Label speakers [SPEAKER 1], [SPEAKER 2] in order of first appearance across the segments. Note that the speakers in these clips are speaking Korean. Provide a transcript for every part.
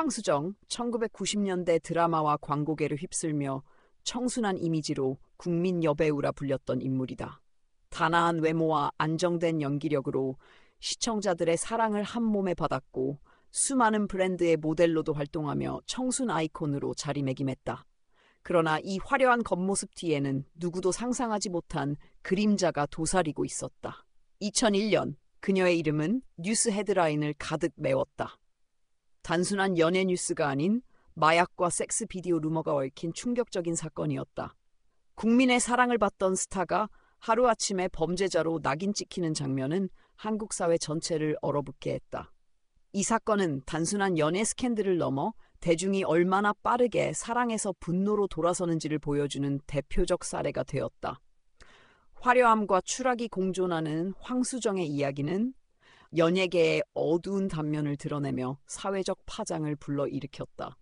[SPEAKER 1] 황수정, 1990년대 드라마와 광고계를 휩쓸며 청순한 이미지로 국민 여배우라 불렸던 인물이다. 단아한 외모와 안정된 연기력으로 시청자들의 사랑을 한 몸에 받았고 수많은 브랜드의 모델로도 활동하며 청순 아이콘으로 자리매김했다. 그러나 이 화려한 겉모습 뒤에는 누구도 상상하지 못한 그림자가 도사리고 있었다. 2001년 그녀의 이름은 뉴스 헤드라인을 가득 메웠다. 단순한 연예 뉴스가 아닌 마약과 섹스 비디오 루머가 얽힌 충격적인 사건이었다. 국민의 사랑을 받던 스타가 하루아침에 범죄자로 낙인 찍히는 장면은 한국 사회 전체를 얼어붙게 했다. 이 사건은 단순한 연예 스캔들을 넘어 대중이 얼마나 빠르게 사랑에서 분노로 돌아서는지를 보여주는 대표적 사례가 되었다. 화려함과 추락이 공존하는 황수정의 이야기는 연예계의 어두운 단면을 드러내며 사회적 파장을 불러일으켰다.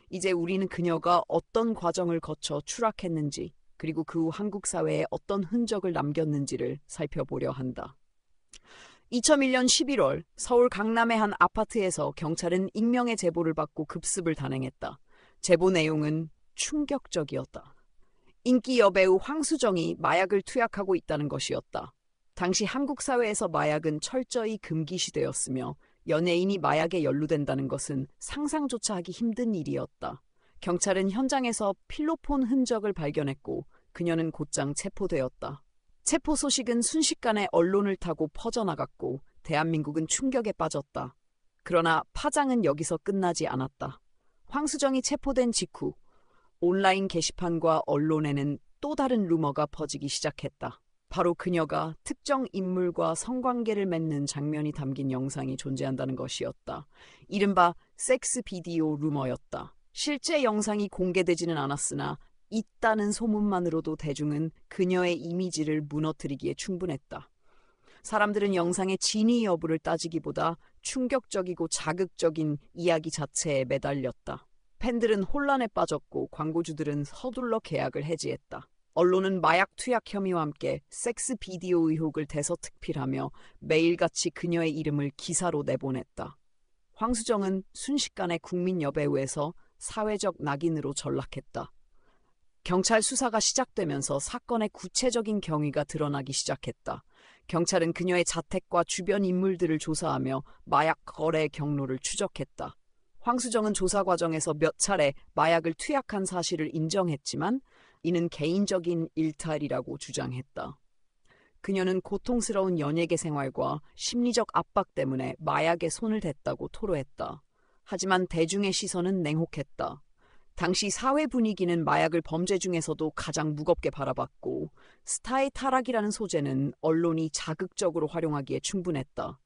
[SPEAKER 1] 이제 우리는 그녀가 어떤 과정을 거쳐 추락했는지, 그리고 그 후 한국 사회에 어떤 흔적을 남겼는지를 살펴보려 한다. 2001년 11월 서울 강남의 한 아파트에서 경찰은 익명의 제보를 받고 급습을 단행했다. 제보 내용은 충격적이었다. 인기 여배우 황수정이 마약을 투약하고 있다는 것이었다. 당시 한국 사회에서 마약은 철저히 금기시되었으며 연예인이 마약에 연루된다는 것은 상상조차 하기 힘든 일이었다. 경찰은 현장에서 필로폰 흔적을 발견했고 그녀는 곧장 체포되었다. 체포 소식은 순식간에 언론을 타고 퍼져나갔고 대한민국은 충격에 빠졌다. 그러나 파장은 여기서 끝나지 않았다. 황수정이 체포된 직후 온라인 게시판과 언론에는 또 다른 루머가 퍼지기 시작했다. 바로 그녀가 특정 인물과 성관계를 맺는 장면이 담긴 영상이 존재한다는 것이었다. 이른바 섹스 비디오 루머였다. 실제 영상이 공개되지는 않았으나 있다는 소문만으로도 대중은 그녀의 이미지를 무너뜨리기에 충분했다. 사람들은 영상의 진위 여부를 따지기보다 충격적이고 자극적인 이야기 자체에 매달렸다. 팬들은 혼란에 빠졌고 광고주들은 서둘러 계약을 해지했다. 언론은 마약 투약 혐의와 함께 섹스 비디오 의혹을 대서특필하며 매일같이 그녀의 이름을 기사로 내보냈다. 황수정은 순식간에 국민 여배우에서 사회적 낙인으로 전락했다. 경찰 수사가 시작되면서 사건의 구체적인 경위가 드러나기 시작했다. 경찰은 그녀의 자택과 주변 인물들을 조사하며 마약 거래 경로를 추적했다. 황수정은 조사 과정에서 몇 차례 마약을 투약한 사실을 인정했지만 이는 개인적인 일탈이라고 주장했다. 그녀는 고통스러운 연예계 생활과 심리적 압박 때문에 마약에 손을 댔다고 토로했다. 하지만 대중의 시선은 냉혹했다. 당시 사회 분위기는 마약을 범죄 중에서도 가장 무겁게 바라봤고 스타의 타락이라는 소재는 언론이 자극적으로 활용하기에 충분했다.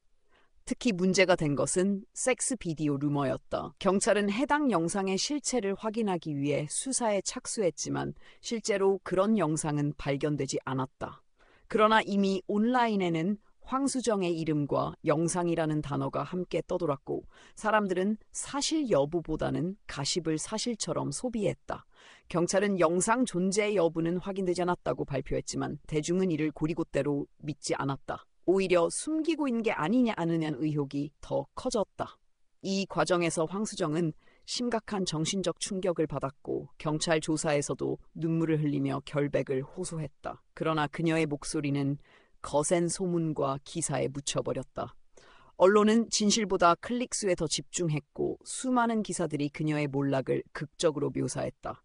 [SPEAKER 1] 특히 문제가 된 것은 섹스 비디오 루머였다. 경찰은 해당 영상의 실체를 확인하기 위해 수사에 착수했지만 실제로 그런 영상은 발견되지 않았다. 그러나 이미 온라인에는 황수정의 이름과 영상이라는 단어가 함께 떠돌았고 사람들은 사실 여부보다는 가십을 사실처럼 소비했다. 경찰은 영상 존재 여부는 확인되지 않았다고 발표했지만 대중은 이를 고리고대로 믿지 않았다. 오히려 숨기고 있는 게 아니냐 아느냐는 의혹이 더 커졌다. 이 과정에서 황수정은 심각한 정신적 충격을 받았고 경찰 조사에서도 눈물을 흘리며 결백을 호소했다. 그러나 그녀의 목소리는 거센 소문과 기사에 묻혀버렸다. 언론은 진실보다 클릭수에 더 집중했고 수많은 기사들이 그녀의 몰락을 극적으로 묘사했다.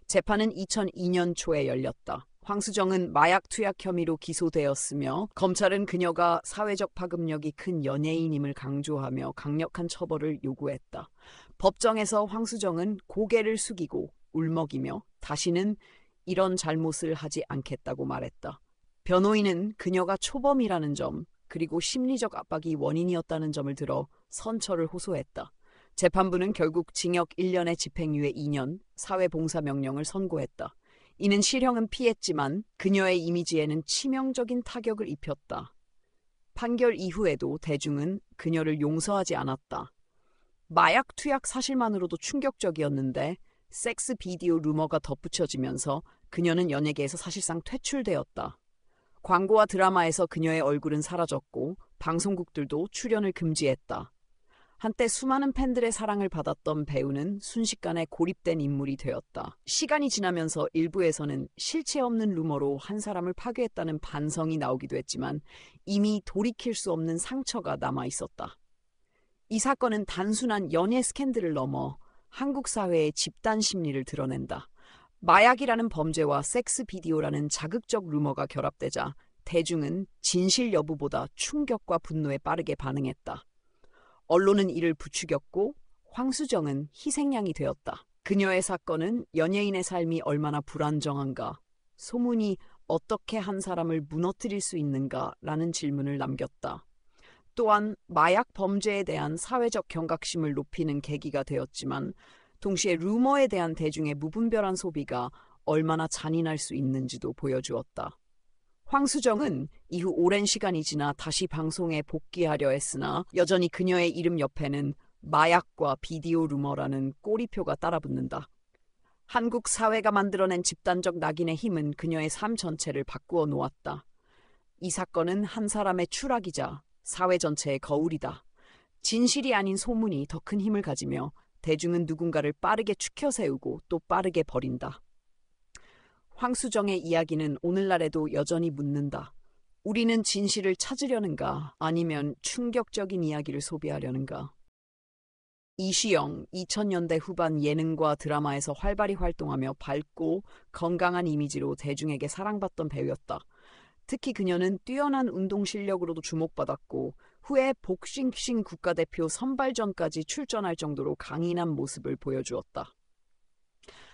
[SPEAKER 1] 재판은 2002년 초에 열렸다. 황수정은 마약 투약 혐의로 기소되었으며 검찰은 그녀가 사회적 파급력이 큰 연예인임을 강조하며 강력한 처벌을 요구했다. 법정에서 황수정은 고개를 숙이고 울먹이며 다시는 이런 잘못을 하지 않겠다고 말했다. 변호인은 그녀가 초범이라는 점 그리고 심리적 압박이 원인이었다는 점을 들어 선처를 호소했다. 재판부는 결국 징역 1년에 집행유예 2년, 사회봉사 명령을 선고했다. 이는 실형은 피했지만 그녀의 이미지에는 치명적인 타격을 입혔다. 판결 이후에도 대중은 그녀를 용서하지 않았다. 마약 투약 사실만으로도 충격적이었는데 섹스 비디오 루머가 덧붙여지면서 그녀는 연예계에서 사실상 퇴출되었다. 광고와 드라마에서 그녀의 얼굴은 사라졌고 방송국들도 출연을 금지했다. 한때 수많은 팬들의 사랑을 받았던 배우는 순식간에 고립된 인물이 되었다. 시간이 지나면서 일부에서는 실체 없는 루머로 한 사람을 파괴했다는 반성이 나오기도 했지만 이미 돌이킬 수 없는 상처가 남아 있었다. 이 사건은 단순한 연예 스캔들을 넘어 한국 사회의 집단 심리를 드러낸다. 마약이라는 범죄와 섹스 비디오라는 자극적 루머가 결합되자 대중은 진실 여부보다 충격과 분노에 빠르게 반응했다. 언론은 이를 부추겼고 황수정은 희생양이 되었다. 그녀의 사건은 연예인의 삶이 얼마나 불안정한가, 소문이 어떻게 한 사람을 무너뜨릴 수 있는가라는 질문을 남겼다. 또한 마약 범죄에 대한 사회적 경각심을 높이는 계기가 되었지만 동시에 루머에 대한 대중의 무분별한 소비가 얼마나 잔인할 수 있는지도 보여주었다. 황수정은 이후 오랜 시간이 지나 다시 방송에 복귀하려 했으나 여전히 그녀의 이름 옆에는 마약과 비디오 루머라는 꼬리표가 따라붙는다. 한국 사회가 만들어낸 집단적 낙인의 힘은 그녀의 삶 전체를 바꾸어 놓았다. 이 사건은 한 사람의 추락이자 사회 전체의 거울이다. 진실이 아닌 소문이 더 큰 힘을 가지며 대중은 누군가를 빠르게 추켜 세우고 또 빠르게 버린다. 황수정의 이야기는 오늘날에도 여전히 묻는다. 우리는 진실을 찾으려는가 아니면 충격적인 이야기를 소비하려는가? 이시영, 2000년대 후반 예능과 드라마에서 활발히 활동하며 밝고 건강한 이미지로 대중에게 사랑받던 배우였다. 특히 그녀는 뛰어난 운동 실력으로도 주목받았고 후에 복싱 국가대표 선발전까지 출전할 정도로 강인한 모습을 보여주었다.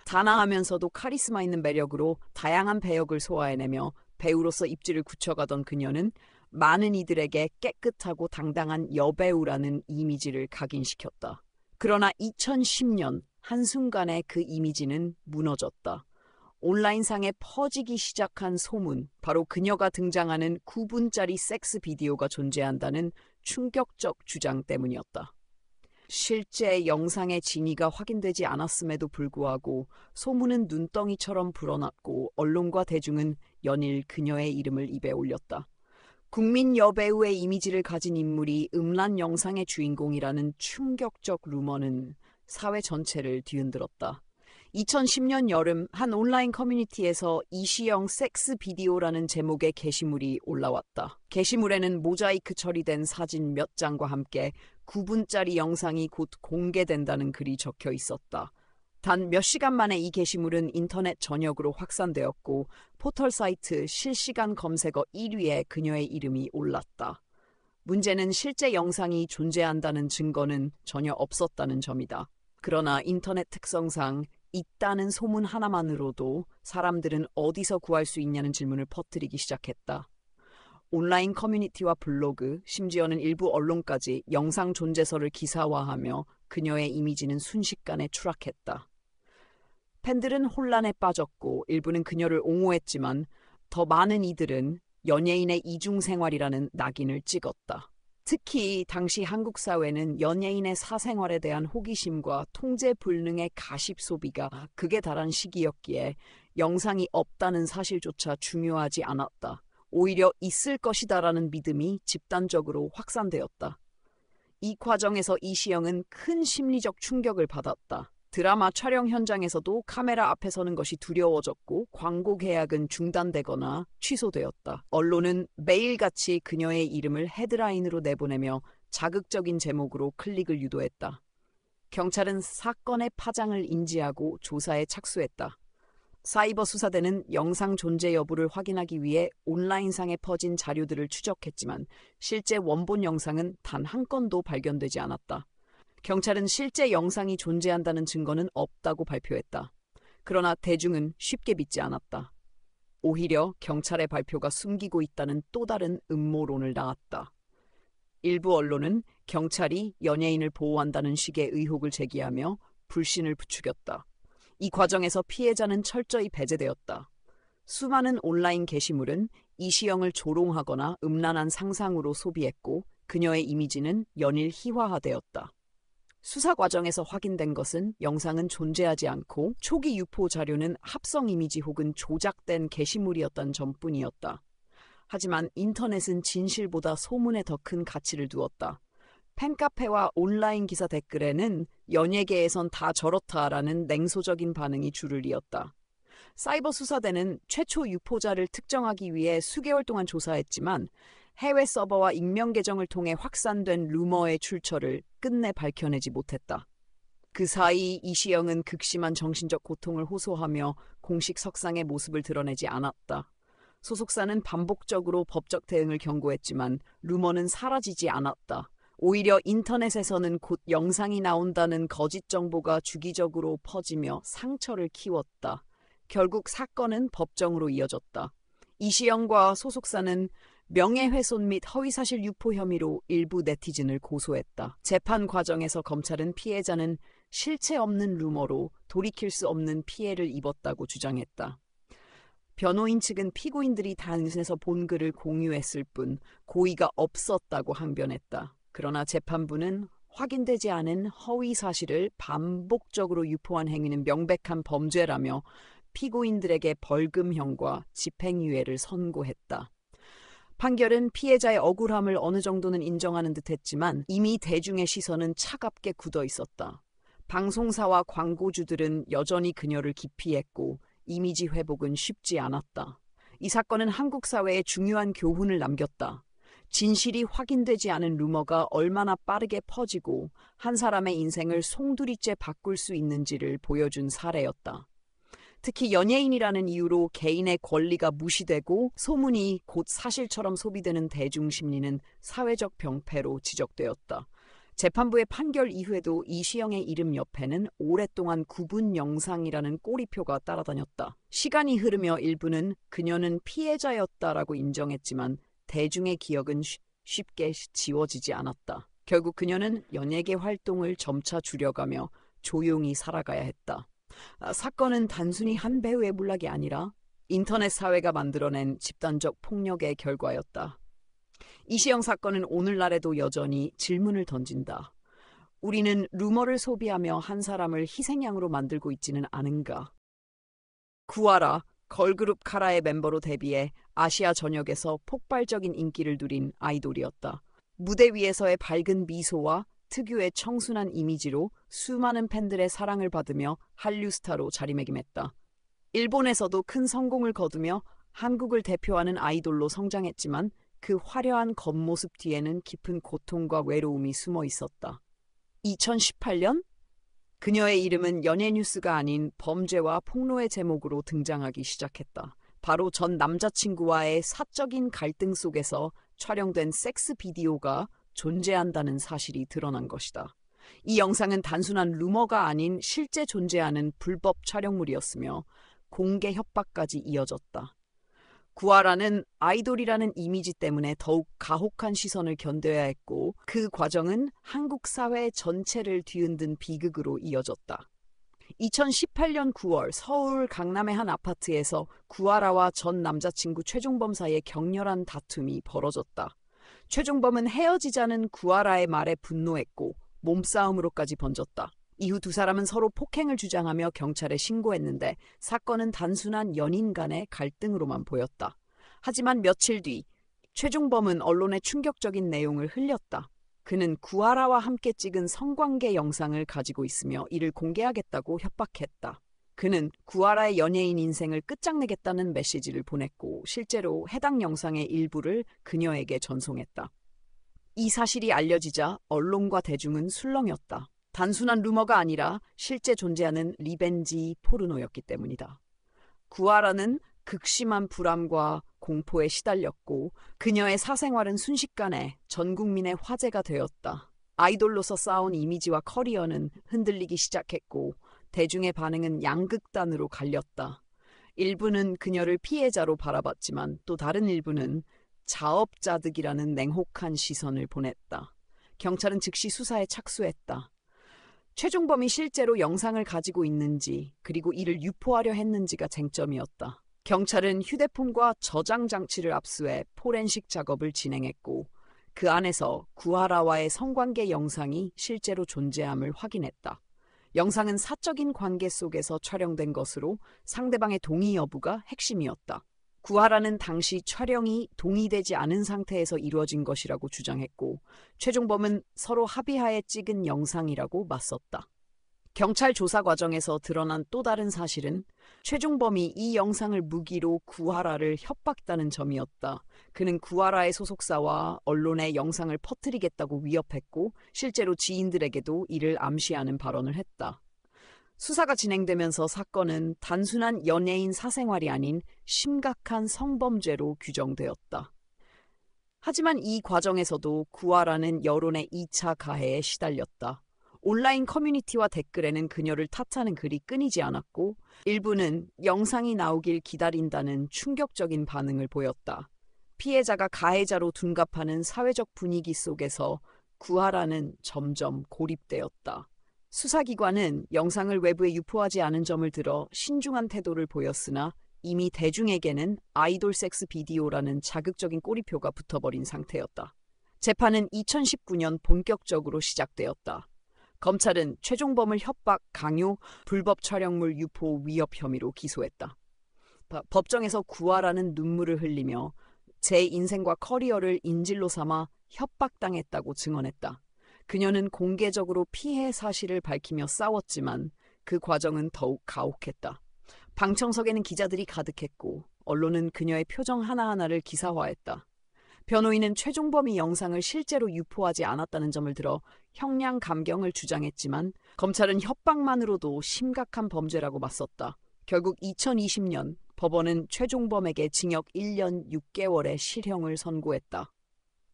[SPEAKER 1] 단아하면서도 카리스마 있는 매력으로 다양한 배역을 소화해내며 배우로서 입지를 굳혀가던 그녀는 많은 이들에게 깨끗하고 당당한 여배우라는 이미지를 각인시켰다. 그러나 2010년 한순간에 그 이미지는 무너졌다. 온라인상에 퍼지기 시작한 소문, 바로 그녀가 등장하는 9분짜리 섹스 비디오가 존재한다는 충격적 주장 때문이었다. 실제 영상의 진위가 확인되지 않았음에도 불구하고 소문은 눈덩이처럼 불어났고 언론과 대중은 연일 그녀의 이름을 입에 올렸다. 국민 여배우의 이미지를 가진 인물이 음란 영상의 주인공이라는 충격적 루머는 사회 전체를 뒤흔들었다. 2010년 여름 한 온라인 커뮤니티에서 이시영 섹스 비디오라는 제목의 게시물이 올라왔다. 게시물에는 모자이크 처리된 사진 몇 장과 함께 9분짜리 영상이 곧 공개된다는 글이 적혀 있었다. 단 몇 시간 만에 이 게시물은 인터넷 전역으로 확산되었고 포털 사이트 실시간 검색어 1위에 그녀의 이름이 올랐다. 문제는 실제 영상이 존재한다는 증거는 전혀 없었다는 점이다. 그러나 인터넷 특성상 있다는 소문 하나만으로도 사람들은 어디서 구할 수 있냐는 질문을 퍼뜨리기 시작했다. 온라인 커뮤니티와 블로그, 심지어는 일부 언론까지 영상 존재설을 기사화하며 그녀의 이미지는 순식간에 추락했다. 팬들은 혼란에 빠졌고 일부는 그녀를 옹호했지만 더 많은 이들은 연예인의 이중생활이라는 낙인을 찍었다. 특히 당시 한국 사회는 연예인의 사생활에 대한 호기심과 통제 불능의 가십 소비가 극에 달한 시기였기에 영상이 없다는 사실조차 중요하지 않았다. 오히려 있을 것이다라는 믿음이 집단적으로 확산되었다. 이 과정에서 이시영은 큰 심리적 충격을 받았다. 드라마 촬영 현장에서도 카메라 앞에 서는 것이 두려워졌고 광고 계약은 중단되거나 취소되었다. 언론은 매일같이 그녀의 이름을 헤드라인으로 내보내며 자극적인 제목으로 클릭을 유도했다. 경찰은 사건의 파장을 인지하고 조사에 착수했다. 사이버 수사대는 영상 존재 여부를 확인하기 위해 온라인상에 퍼진 자료들을 추적했지만 실제 원본 영상은 단 한 건도 발견되지 않았다. 경찰은 실제 영상이 존재한다는 증거는 없다고 발표했다. 그러나 대중은 쉽게 믿지 않았다. 오히려 경찰의 발표가 숨기고 있다는 또 다른 음모론을 낳았다. 일부 언론은 경찰이 연예인을 보호한다는 식의 의혹을 제기하며 불신을 부추겼다. 이 과정에서 피해자는 철저히 배제되었다. 수많은 온라인 게시물은 이시영을 조롱하거나 음란한 상상으로 소비했고 그녀의 이미지는 연일 희화화되었다. 수사 과정에서 확인된 것은 영상은 존재하지 않고 초기 유포 자료는 합성 이미지 혹은 조작된 게시물이었던 점뿐이었다. 하지만 인터넷은 진실보다 소문에 더 큰 가치를 두었다. 팬카페와 온라인 기사 댓글에는 연예계에선 다 저렇다라는 냉소적인 반응이 줄을 이었다. 사이버 수사대는 최초 유포자를 특정하기 위해 수개월 동안 조사했지만 해외 서버와 익명 계정을 통해 확산된 루머의 출처를 끝내 밝혀내지 못했다. 그 사이 이시영은 극심한 정신적 고통을 호소하며 공식 석상의 모습을 드러내지 않았다. 소속사는 반복적으로 법적 대응을 경고했지만 루머는 사라지지 않았다. 오히려 인터넷에서는 곧 영상이 나온다는 거짓 정보가 주기적으로 퍼지며 상처를 키웠다. 결국 사건은 법정으로 이어졌다. 이시영과 소속사는 명예훼손 및 허위사실 유포 혐의로 일부 네티즌을 고소했다. 재판 과정에서 검찰은 피해자는 실체 없는 루머로 돌이킬 수 없는 피해를 입었다고 주장했다. 변호인 측은 피고인들이 단순해서 본 글을 공유했을 뿐 고의가 없었다고 항변했다. 그러나 재판부는 확인되지 않은 허위 사실을 반복적으로 유포한 행위는 명백한 범죄라며 피고인들에게 벌금형과 집행유예를 선고했다. 판결은 피해자의 억울함을 어느 정도는 인정하는 듯했지만 이미 대중의 시선은 차갑게 굳어 있었다. 방송사와 광고주들은 여전히 그녀를 기피했고 이미지 회복은 쉽지 않았다. 이 사건은 한국 사회에 중요한 교훈을 남겼다. 진실이 확인되지 않은 루머가 얼마나 빠르게 퍼지고 한 사람의 인생을 송두리째 바꿀 수 있는지를 보여준 사례였다. 특히 연예인이라는 이유로 개인의 권리가 무시되고 소문이 곧 사실처럼 소비되는 대중심리는 사회적 병폐로 지적되었다. 재판부의 판결 이후에도 이시영의 이름 옆에는 오랫동안 구분 영상이라는 꼬리표가 따라다녔다. 시간이 흐르며 일부는 그녀는 피해자였다라고 인정했지만 대중의 기억은 쉽게 지워지지 않았다. 결국 그녀는 연예계 활동을 점차 줄여가며 조용히 살아가야 했다. 사건은 단순히 한 배우의 몰락이 아니라 인터넷 사회가 만들어낸 집단적 폭력의 결과였다. 이시영 사건은 오늘날에도 여전히 질문을 던진다. 우리는 루머를 소비하며 한 사람을 희생양으로 만들고 있지는 않은가? 구하라, 걸그룹 카라의 멤버로 데뷔해 아시아 전역에서 폭발적인 인기를 누린 아이돌이었다. 무대 위에서의 밝은 미소와 특유의 청순한 이미지로 수많은 팬들의 사랑을 받으며 한류 스타로 자리매김했다. 일본에서도 큰 성공을 거두며 한국을 대표하는 아이돌로 성장했지만 그 화려한 겉모습 뒤에는 깊은 고통과 외로움이 숨어 있었다. 2018년 그녀의 이름은 연예뉴스가 아닌 범죄와 폭로의 제목으로 등장하기 시작했다. 바로 전 남자친구와의 사적인 갈등 속에서 촬영된 섹스 비디오가 존재한다는 사실이 드러난 것이다. 이 영상은 단순한 루머가 아닌 실제 존재하는 불법 촬영물이었으며 공개 협박까지 이어졌다. 구하라는 아이돌이라는 이미지 때문에 더욱 가혹한 시선을 견뎌야 했고 그 과정은 한국 사회 전체를 뒤흔든 비극으로 이어졌다. 2018년 9월 서울 강남의 한 아파트에서 구하라와 전 남자친구 최종범 사이에 격렬한 다툼이 벌어졌다. 최종범은 헤어지자는 구하라의 말에 분노했고 몸싸움으로까지 번졌다. 이후 두 사람은 서로 폭행을 주장하며 경찰에 신고했는데 사건은 단순한 연인 간의 갈등으로만 보였다. 하지만 며칠 뒤 최종범은 언론에 충격적인 내용을 흘렸다. 그는 구하라와 함께 찍은 성관계 영상을 가지고 있으며 이를 공개하겠다고 협박했다. 그는 구하라의 연예인 인생을 끝장내겠다는 메시지를 보냈고 실제로 해당 영상의 일부를 그녀에게 전송했다. 이 사실이 알려지자 언론과 대중은 술렁였다. 단순한 루머가 아니라 실제 존재하는 리벤지 포르노였기 때문이다. 구하라는 극심한 불안과 공포에 시달렸고 그녀의 사생활은 순식간에 전 국민의 화제가 되었다. 아이돌로서 쌓아온 이미지와 커리어는 흔들리기 시작했고 대중의 반응은 양극단으로 갈렸다. 일부는 그녀를 피해자로 바라봤지만 또 다른 일부는 자업자득이라는 냉혹한 시선을 보냈다. 경찰은 즉시 수사에 착수했다. 최종범이 실제로 영상을 가지고 있는지 그리고 이를 유포하려 했는지가 쟁점이었다. 경찰은 휴대폰과 저장 장치를 압수해 포렌식 작업을 진행했고 그 안에서 구하라와의 성관계 영상이 실제로 존재함을 확인했다. 영상은 사적인 관계 속에서 촬영된 것으로 상대방의 동의 여부가 핵심이었다. 구하라는 당시 촬영이 동의되지 않은 상태에서 이루어진 것이라고 주장했고 최종범은 서로 합의하에 찍은 영상이라고 맞섰다. 경찰 조사 과정에서 드러난 또 다른 사실은 최종범이 이 영상을 무기로 구하라를 협박다는 점이었다. 그는 구하라의 소속사와 언론에 영상을 퍼뜨리겠다고 위협했고 실제로 지인들에게도 이를 암시하는 발언을 했다. 수사가 진행되면서 사건은 단순한 연예인 사생활이 아닌 심각한 성범죄로 규정되었다. 하지만 이 과정에서도 구하라는 여론의 2차 가해에 시달렸다. 온라인 커뮤니티와 댓글에는 그녀를 탓하는 글이 끊이지 않았고 일부는 영상이 나오길 기다린다는 충격적인 반응을 보였다. 피해자가 가해자로 둔갑하는 사회적 분위기 속에서 구하라는 점점 고립되었다. 수사기관은 영상을 외부에 유포하지 않은 점을 들어 신중한 태도를 보였으나 이미 대중에게는 아이돌 섹스 비디오라는 자극적인 꼬리표가 붙어버린 상태였다. 재판은 2019년 본격적으로 시작되었다. 검찰은 최종범을 협박, 강요, 불법 촬영물 유포 위협 혐의로 기소했다. 법정에서 구하라는 눈물을 흘리며 제 인생과 커리어를 인질로 삼아 협박당했다고 증언했다. 그녀는 공개적으로 피해 사실을 밝히며 싸웠지만 그 과정은 더욱 가혹했다. 방청석에는 기자들이 가득했고 언론은 그녀의 표정 하나하나를 기사화했다. 변호인은 최종범이 영상을 실제로 유포하지 않았다는 점을 들어 형량 감경을 주장했지만 검찰은 협박만으로도 심각한 범죄라고 맞섰다. 결국 2020년 법원은 최종범에게 징역 1년 6개월의 실형을 선고했다.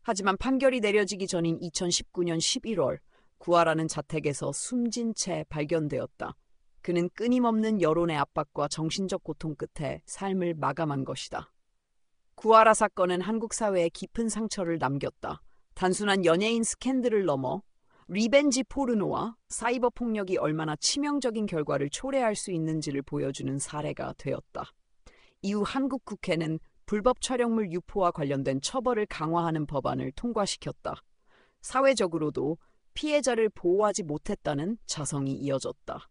[SPEAKER 1] 하지만 판결이 내려지기 전인 2019년 11월 구하라는 자택에서 숨진 채 발견되었다. 그는 끊임없는 여론의 압박과 정신적 고통 끝에 삶을 마감한 것이다. 구하라 사건은 한국 사회에 깊은 상처를 남겼다. 단순한 연예인 스캔들을 넘어 리벤지 포르노와 사이버 폭력이 얼마나 치명적인 결과를 초래할 수 있는지를 보여주는 사례가 되었다. 이후 한국 국회는 불법 촬영물 유포와 관련된 처벌을 강화하는 법안을 통과시켰다. 사회적으로도 피해자를 보호하지 못했다는 자성이 이어졌다.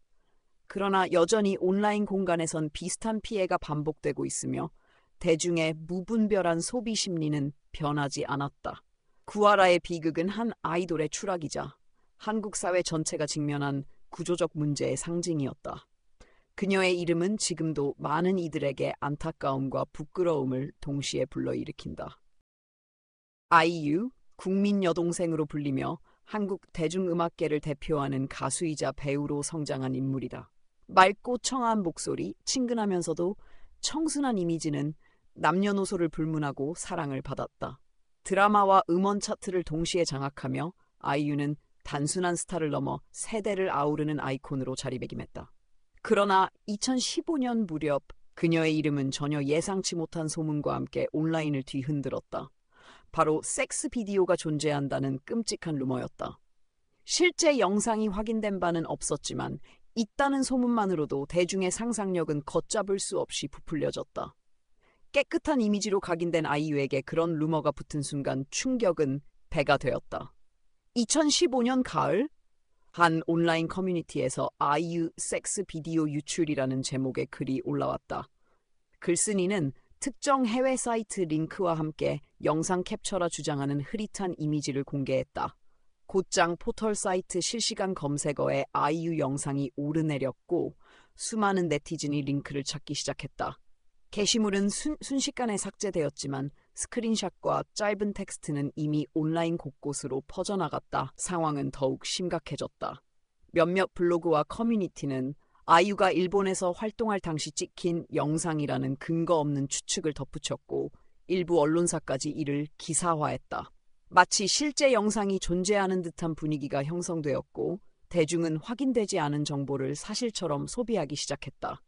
[SPEAKER 1] 그러나 여전히 온라인 공간에선 비슷한 피해가 반복되고 있으며 대중의 무분별한 소비 심리는 변하지 않았다. 구하라의 비극은 한 아이돌의 추락이자 한국 사회 전체가 직면한 구조적 문제의 상징이었다. 그녀의 이름은 지금도 많은 이들에게 안타까움과 부끄러움을 동시에 불러일으킨다. 아이유, 국민 여동생으로 불리며 한국 대중음악계를 대표하는 가수이자 배우로 성장한 인물이다. 맑고 청아한 목소리, 친근하면서도 청순한 이미지는 남녀노소를 불문하고 사랑을 받았다. 드라마와 음원 차트를 동시에 장악하며 아이유는 단순한 스타를 넘어 세대를 아우르는 아이콘으로 자리매김했다. 그러나 2015년 무렵 그녀의 이름은 전혀 예상치 못한 소문과 함께 온라인을 뒤흔들었다. 바로 섹스 비디오가 존재한다는 끔찍한 루머였다. 실제 영상이 확인된 바는 없었지만 있다는 소문만으로도 대중의 상상력은 걷잡을 수 없이 부풀려졌다. 깨끗한 이미지로 각인된 아이유에게 그런 루머가 붙은 순간 충격은 배가 되었다. 2015년 가을 한 온라인 커뮤니티에서 아이유 섹스 비디오 유출이라는 제목의 글이 올라왔다. 글쓴이는 특정 해외 사이트 링크와 함께 영상 캡처라 주장하는 흐릿한 이미지를 공개했다. 곧장 포털 사이트 실시간 검색어에 아이유 영상이 오르내렸고 수많은 네티즌이 링크를 찾기 시작했다. 게시물은 순식간에 삭제되었지만 스크린샷과 짧은 텍스트는 이미 온라인 곳곳으로 퍼져나갔다. 상황은 더욱 심각해졌다. 몇몇 블로그와 커뮤니티는 아이유가 일본에서 활동할 당시 찍힌 영상이라는 근거 없는 추측을 덧붙였고 일부 언론사까지 이를 기사화했다. 마치 실제 영상이 존재하는 듯한 분위기가 형성되었고 대중은 확인되지 않은 정보를 사실처럼 소비하기 시작했다.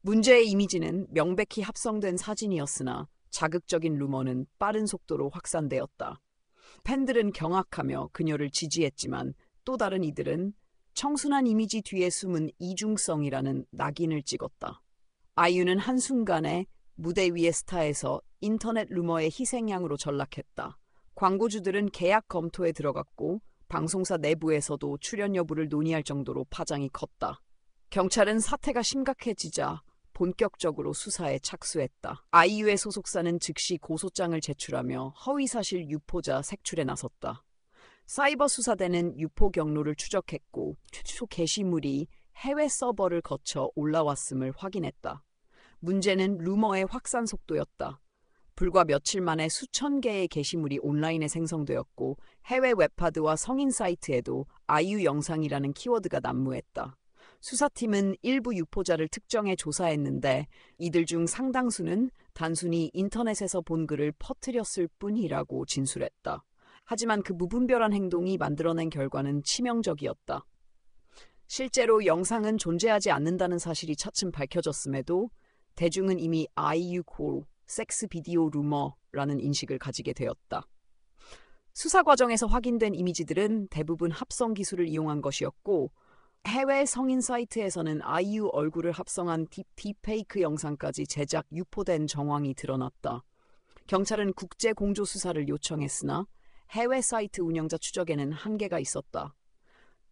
[SPEAKER 1] 문제의 이미지는 명백히 합성된 사진이었으나 자극적인 루머는 빠른 속도로 확산되었다. 팬들은 경악하며 그녀를 지지했지만 또 다른 이들은 청순한 이미지 뒤에 숨은 이중성이라는 낙인을 찍었다. 아이유는 한순간에 무대 위의 스타에서 인터넷 루머의 희생양으로 전락했다. 광고주들은 계약 검토에 들어갔고 방송사 내부에서도 출연 여부를 논의할 정도로 파장이 컸다. 경찰은 사태가 심각해지자 본격적으로 수사에 착수했다. 아이유의 소속사는 즉시 고소장을 제출하며 허위사실 유포자 색출에 나섰다. 사이버 수사대는 유포 경로를 추적했고 최초 게시물이 해외 서버를 거쳐 올라왔음을 확인했다. 문제는 루머의 확산 속도였다. 불과 며칠 만에 수천 개의 게시물이 온라인에 생성되었고 해외 웹하드와 성인 사이트에도 아이유 영상이라는 키워드가 난무했다. 수사팀은 일부 유포자를 특정해 조사했는데 이들 중 상당수는 단순히 인터넷에서 본 글을 퍼뜨렸을 뿐이라고 진술했다. 하지만 그 무분별한 행동이 만들어낸 결과는 치명적이었다. 실제로 영상은 존재하지 않는다는 사실이 차츰 밝혀졌음에도 대중은 이미 아이유 콜, 섹스 비디오 루머라는 인식을 가지게 되었다. 수사 과정에서 확인된 이미지들은 대부분 합성 기술을 이용한 것이었고 해외 성인 사이트에서는 아이유 얼굴을 합성한 딥페이크 영상까지 제작 유포된 정황이 드러났다. 경찰은 국제 공조 수사를 요청했으나 해외 사이트 운영자 추적에는 한계가 있었다.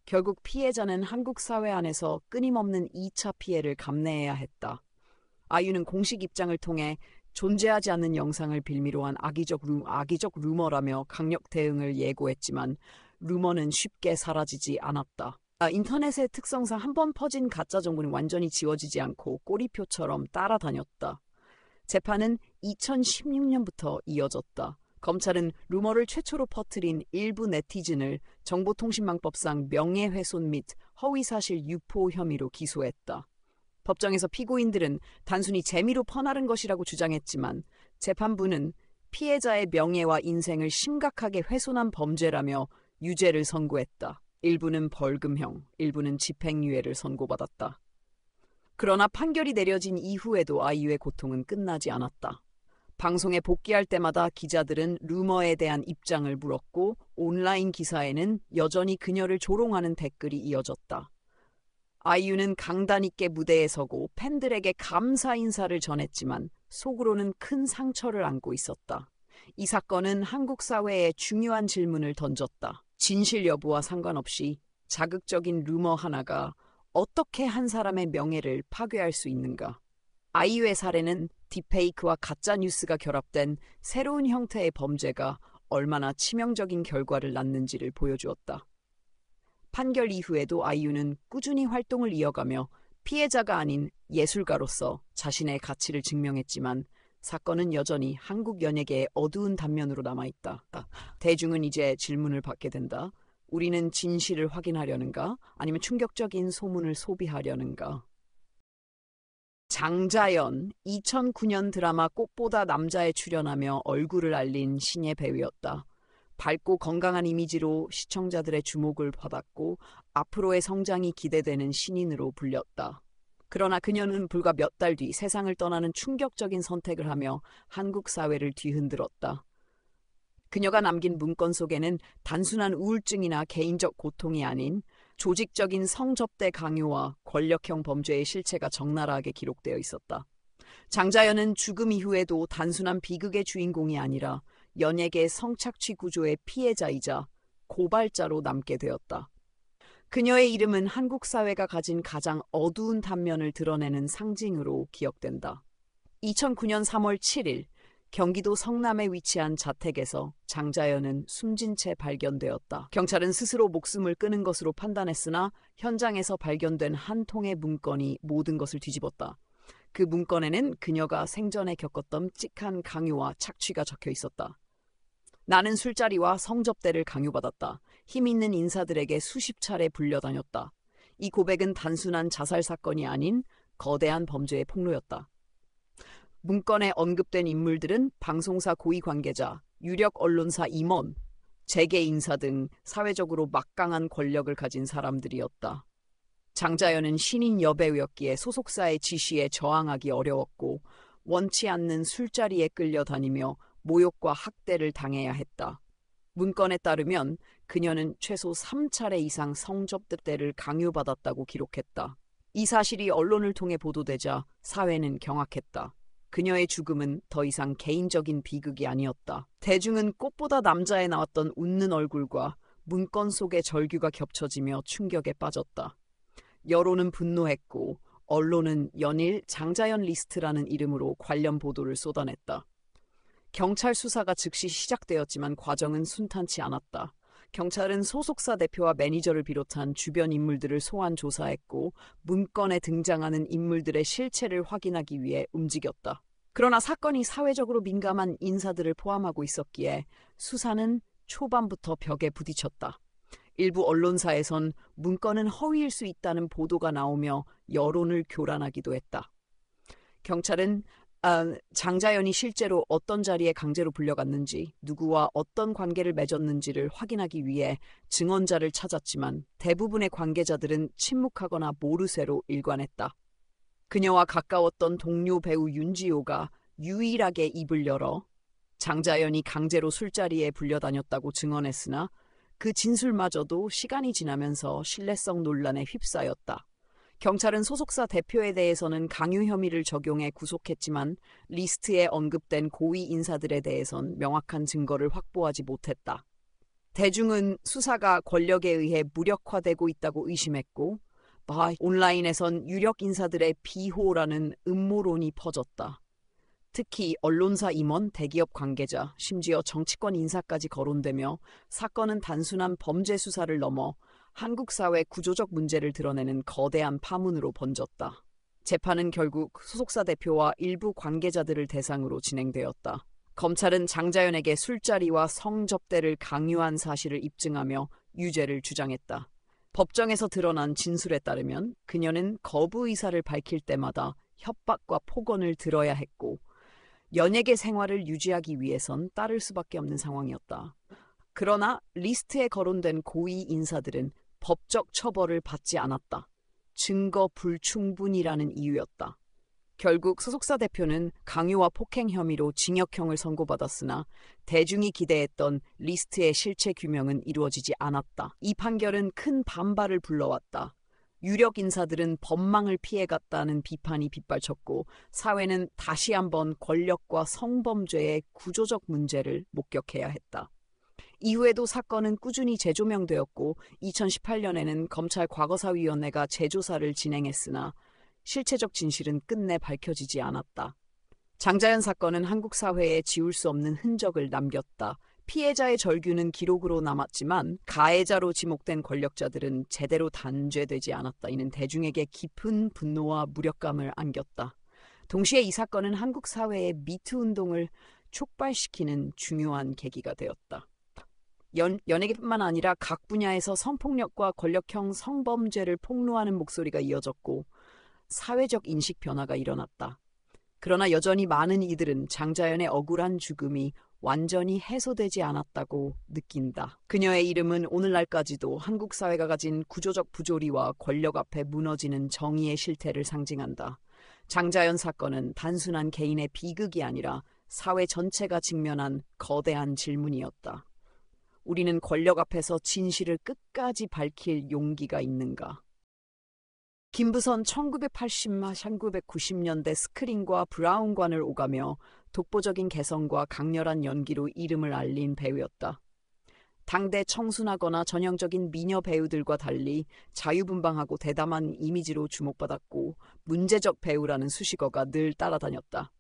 [SPEAKER 1] 결국 피해자는 한국 사회 안에서 끊임없는 2차 피해를 감내해야 했다. 아이유는 공식 입장을 통해 존재하지 않는 영상을 빌미로 한 악의적 루머라며 강력 대응을 예고했지만 루머는 쉽게 사라지지 않았다. 인터넷의 특성상 한번 퍼진 가짜 정보는 완전히 지워지지 않고 꼬리표처럼 따라다녔다. 재판은 2016년부터 이어졌다. 검찰은 루머를 최초로 퍼뜨린 일부 네티즌을 정보통신망법상 명예훼손 및 허위사실 유포 혐의로 기소했다. 법정에서 피고인들은 단순히 재미로 퍼나른 것이라고 주장했지만 재판부는 피해자의 명예와 인생을 심각하게 훼손한 범죄라며 유죄를 선고했다. 일부는 벌금형, 일부는 집행유예를 선고받았다. 그러나 판결이 내려진 이후에도 아이유의 고통은 끝나지 않았다. 방송에 복귀할 때마다 기자들은 루머에 대한 입장을 물었고 온라인 기사에는 여전히 그녀를 조롱하는 댓글이 이어졌다. 아이유는 강단 있게 무대에 서고 팬들에게 감사 인사를 전했지만 속으로는 큰 상처를 안고 있었다. 이 사건은 한국 사회에 중요한 질문을 던졌다. 진실 여부와 상관없이 자극적인 루머 하나가 어떻게 한 사람의 명예를 파괴할 수 있는가? 아이유의 사례는 딥페이크와 가짜 뉴스가 결합된 새로운 형태의 범죄가 얼마나 치명적인 결과를 낳는지를 보여주었다. 판결 이후에도 아이유는 꾸준히 활동을 이어가며 피해자가 아닌 예술가로서 자신의 가치를 증명했지만 사건은 여전히 한국 연예계의 어두운 단면으로 남아있다. 대중은 이제 질문을 받게 된다. 우리는 진실을 확인하려는가? 아니면 충격적인 소문을 소비하려는가? 장자연, 2009년 드라마 꽃보다 남자에 출연하며 얼굴을 알린 신예 배우였다. 밝고 건강한 이미지로 시청자들의 주목을 받았고 앞으로의 성장이 기대되는 신인으로 불렸다. 그러나 그녀는 불과 몇 달 뒤 세상을 떠나는 충격적인 선택을 하며 한국 사회를 뒤흔들었다. 그녀가 남긴 문건 속에는 단순한 우울증이나 개인적 고통이 아닌 조직적인 성접대 강요와 권력형 범죄의 실체가 적나라하게 기록되어 있었다. 장자연은 죽음 이후에도 단순한 비극의 주인공이 아니라 연예계 성착취 구조의 피해자이자 고발자로 남게 되었다. 그녀의 이름은 한국 사회가 가진 가장 어두운 단면을 드러내는 상징으로 기억된다. 2009년 3월 7일 경기도 성남에 위치한 자택에서 장자연은 숨진 채 발견되었다. 경찰은 스스로 목숨을 끊은 것으로 판단했으나 현장에서 발견된 한 통의 문건이 모든 것을 뒤집었다. 그 문건에는 그녀가 생전에 겪었던 끔찍한 강요와 착취가 적혀 있었다. 나는 술자리와 성접대를 강요받았다. 힘 있는 인사들에게 수십 차례 불려다녔다. 이 고백은 단순한 자살 사건이 아닌 거대한 범죄의 폭로였다. 문건에 언급된 인물들은 방송사 고위 관계자, 유력 언론사 임원, 재계 인사 등 사회적으로 막강한 권력을 가진 사람들이었다. 장자연은 신인 여배우였기에 소속사의 지시에 저항하기 어려웠고 원치 않는 술자리에 끌려다니며 모욕과 학대를 당해야 했다. 문건에 따르면 그녀는 최소 3차례 이상 성접대를 강요받았다고 기록했다. 이 사실이 언론을 통해 보도되자 사회는 경악했다. 그녀의 죽음은 더 이상 개인적인 비극이 아니었다. 대중은 꽃보다 남자에 나왔던 웃는 얼굴과 문건 속의 절규가 겹쳐지며 충격에 빠졌다. 여론은 분노했고 언론은 연일 장자연 리스트라는 이름으로 관련 보도를 쏟아냈다. 경찰 수사가 즉시 시작되었지만 과정은 순탄치 않았다. 경찰은 소속사 대표와 매니저를 비롯한 주변 인물들을 소환 조사했고 문건에 등장하는 인물들의 실체를 확인하기 위해 움직였다. 그러나 사건이 사회적으로 민감한 인사들을 포함하고 있었기에 수사는 초반부터 벽에 부딪혔다. 일부 언론사에선 문건은 허위일 수 있다는 보도가 나오며 여론을 교란하기도 했다. 경찰은 장자연이 실제로 어떤 자리에 강제로 불려갔는지, 누구와 어떤 관계를 맺었는지를 확인하기 위해 증언자를 찾았지만 대부분의 관계자들은 침묵하거나 모르쇠로 일관했다. 그녀와 가까웠던 동료 배우 윤지호가 유일하게 입을 열어 장자연이 강제로 술자리에 불려다녔다고 증언했으나 그 진술마저도 시간이 지나면서 신뢰성 논란에 휩싸였다. 경찰은 소속사 대표에 대해서는 강요 혐의를 적용해 구속했지만 리스트에 언급된 고위 인사들에 대해선 명확한 증거를 확보하지 못했다. 대중은 수사가 권력에 의해 무력화되고 있다고 의심했고 온라인에선 유력 인사들의 비호라는 음모론이 퍼졌다. 특히 언론사 임원, 대기업 관계자, 심지어 정치권 인사까지 거론되며 사건은 단순한 범죄 수사를 넘어 한국 사회 구조적 문제를 드러내는 거대한 파문으로 번졌다. 재판은 결국 소속사 대표와 일부 관계자들을 대상으로 진행되었다. 검찰은 장자연에게 술자리와 성접대를 강요한 사실을 입증하며 유죄를 주장했다. 법정에서 드러난 진술에 따르면 그녀는 거부 의사를 밝힐 때마다 협박과 폭언을 들어야 했고 연예계 생활을 유지하기 위해선 따를 수밖에 없는 상황이었다. 그러나 리스트에 거론된 고위 인사들은 법적 처벌을 받지 않았다. 증거 불충분이라는 이유였다. 결국 소속사 대표는 강요와 폭행 혐의로 징역형을 선고받았으나 대중이 기대했던 리스트의 실체 규명은 이루어지지 않았다. 이 판결은 큰 반발을 불러왔다. 유력 인사들은 법망을 피해갔다는 비판이 빗발쳤고 사회는 다시 한번 권력과 성범죄의 구조적 문제를 목격해야 했다. 이후에도 사건은 꾸준히 재조명되었고 2018년에는 검찰 과거사위원회가 재조사를 진행했으나 실체적 진실은 끝내 밝혀지지 않았다. 장자연 사건은 한국 사회에 지울 수 없는 흔적을 남겼다. 피해자의 절규는 기록으로 남았지만 가해자로 지목된 권력자들은 제대로 단죄되지 않았다. 이는 대중에게 깊은 분노와 무력감을 안겼다. 동시에 이 사건은 한국 사회의 미투 운동을 촉발시키는 중요한 계기가 되었다. 연예계뿐만 아니라 각 분야에서 성폭력과 권력형 성범죄를 폭로하는 목소리가 이어졌고 사회적 인식 변화가 일어났다. 그러나 여전히 많은 이들은 장자연의 억울한 죽음이 완전히 해소되지 않았다고 느낀다. 그녀의 이름은 오늘날까지도 한국 사회가 가진 구조적 부조리와 권력 앞에 무너지는 정의의 실태를 상징한다. 장자연 사건은 단순한 개인의 비극이 아니라 사회 전체가 직면한 거대한 질문이었다. 우리는 권력 앞에서 진실을 끝까지 밝힐 용기가 있는가? 김부선 1990년대 스크린과 브라운관을 오가며 독보적인 개성과 강렬한 연기로 이름을 알린 배우였다. 당대 청순하거나 전형적인 미녀 배우들과 달리 자유분방하고 대담한 이미지로 주목받았고 문제적 배우라는 수식어가 늘 따라다녔다.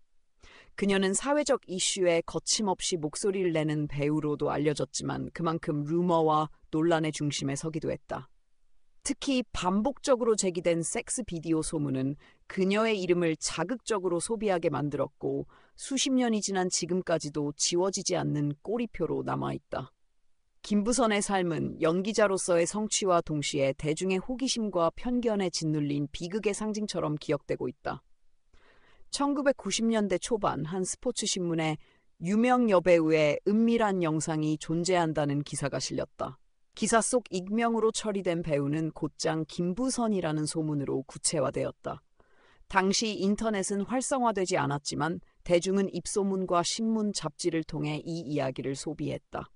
[SPEAKER 1] 그녀는 사회적 이슈에 거침없이 목소리를 내는 배우로도 알려졌지만 그만큼 루머와 논란의 중심에 서기도 했다. 특히 반복적으로 제기된 섹스 비디오 소문은 그녀의 이름을 자극적으로 소비하게 만들었고 수십 년이 지난 지금까지도 지워지지 않는 꼬리표로 남아있다. 김부선의 삶은 연기자로서의 성취와 동시에 대중의 호기심과 편견에 짓눌린 비극의 상징처럼 기억되고 있다. 1990년대 초반 한 스포츠 신문에 유명 여배우의 은밀한 영상이 존재한다는 기사가 실렸다. 기사 속 익명으로 처리된 배우는 곧장 김부선이라는 소문으로 구체화되었다. 당시 인터넷은 활성화되지 않았지만 대중은 입소문과 신문, 잡지를 통해 이 이야기를 소비했다.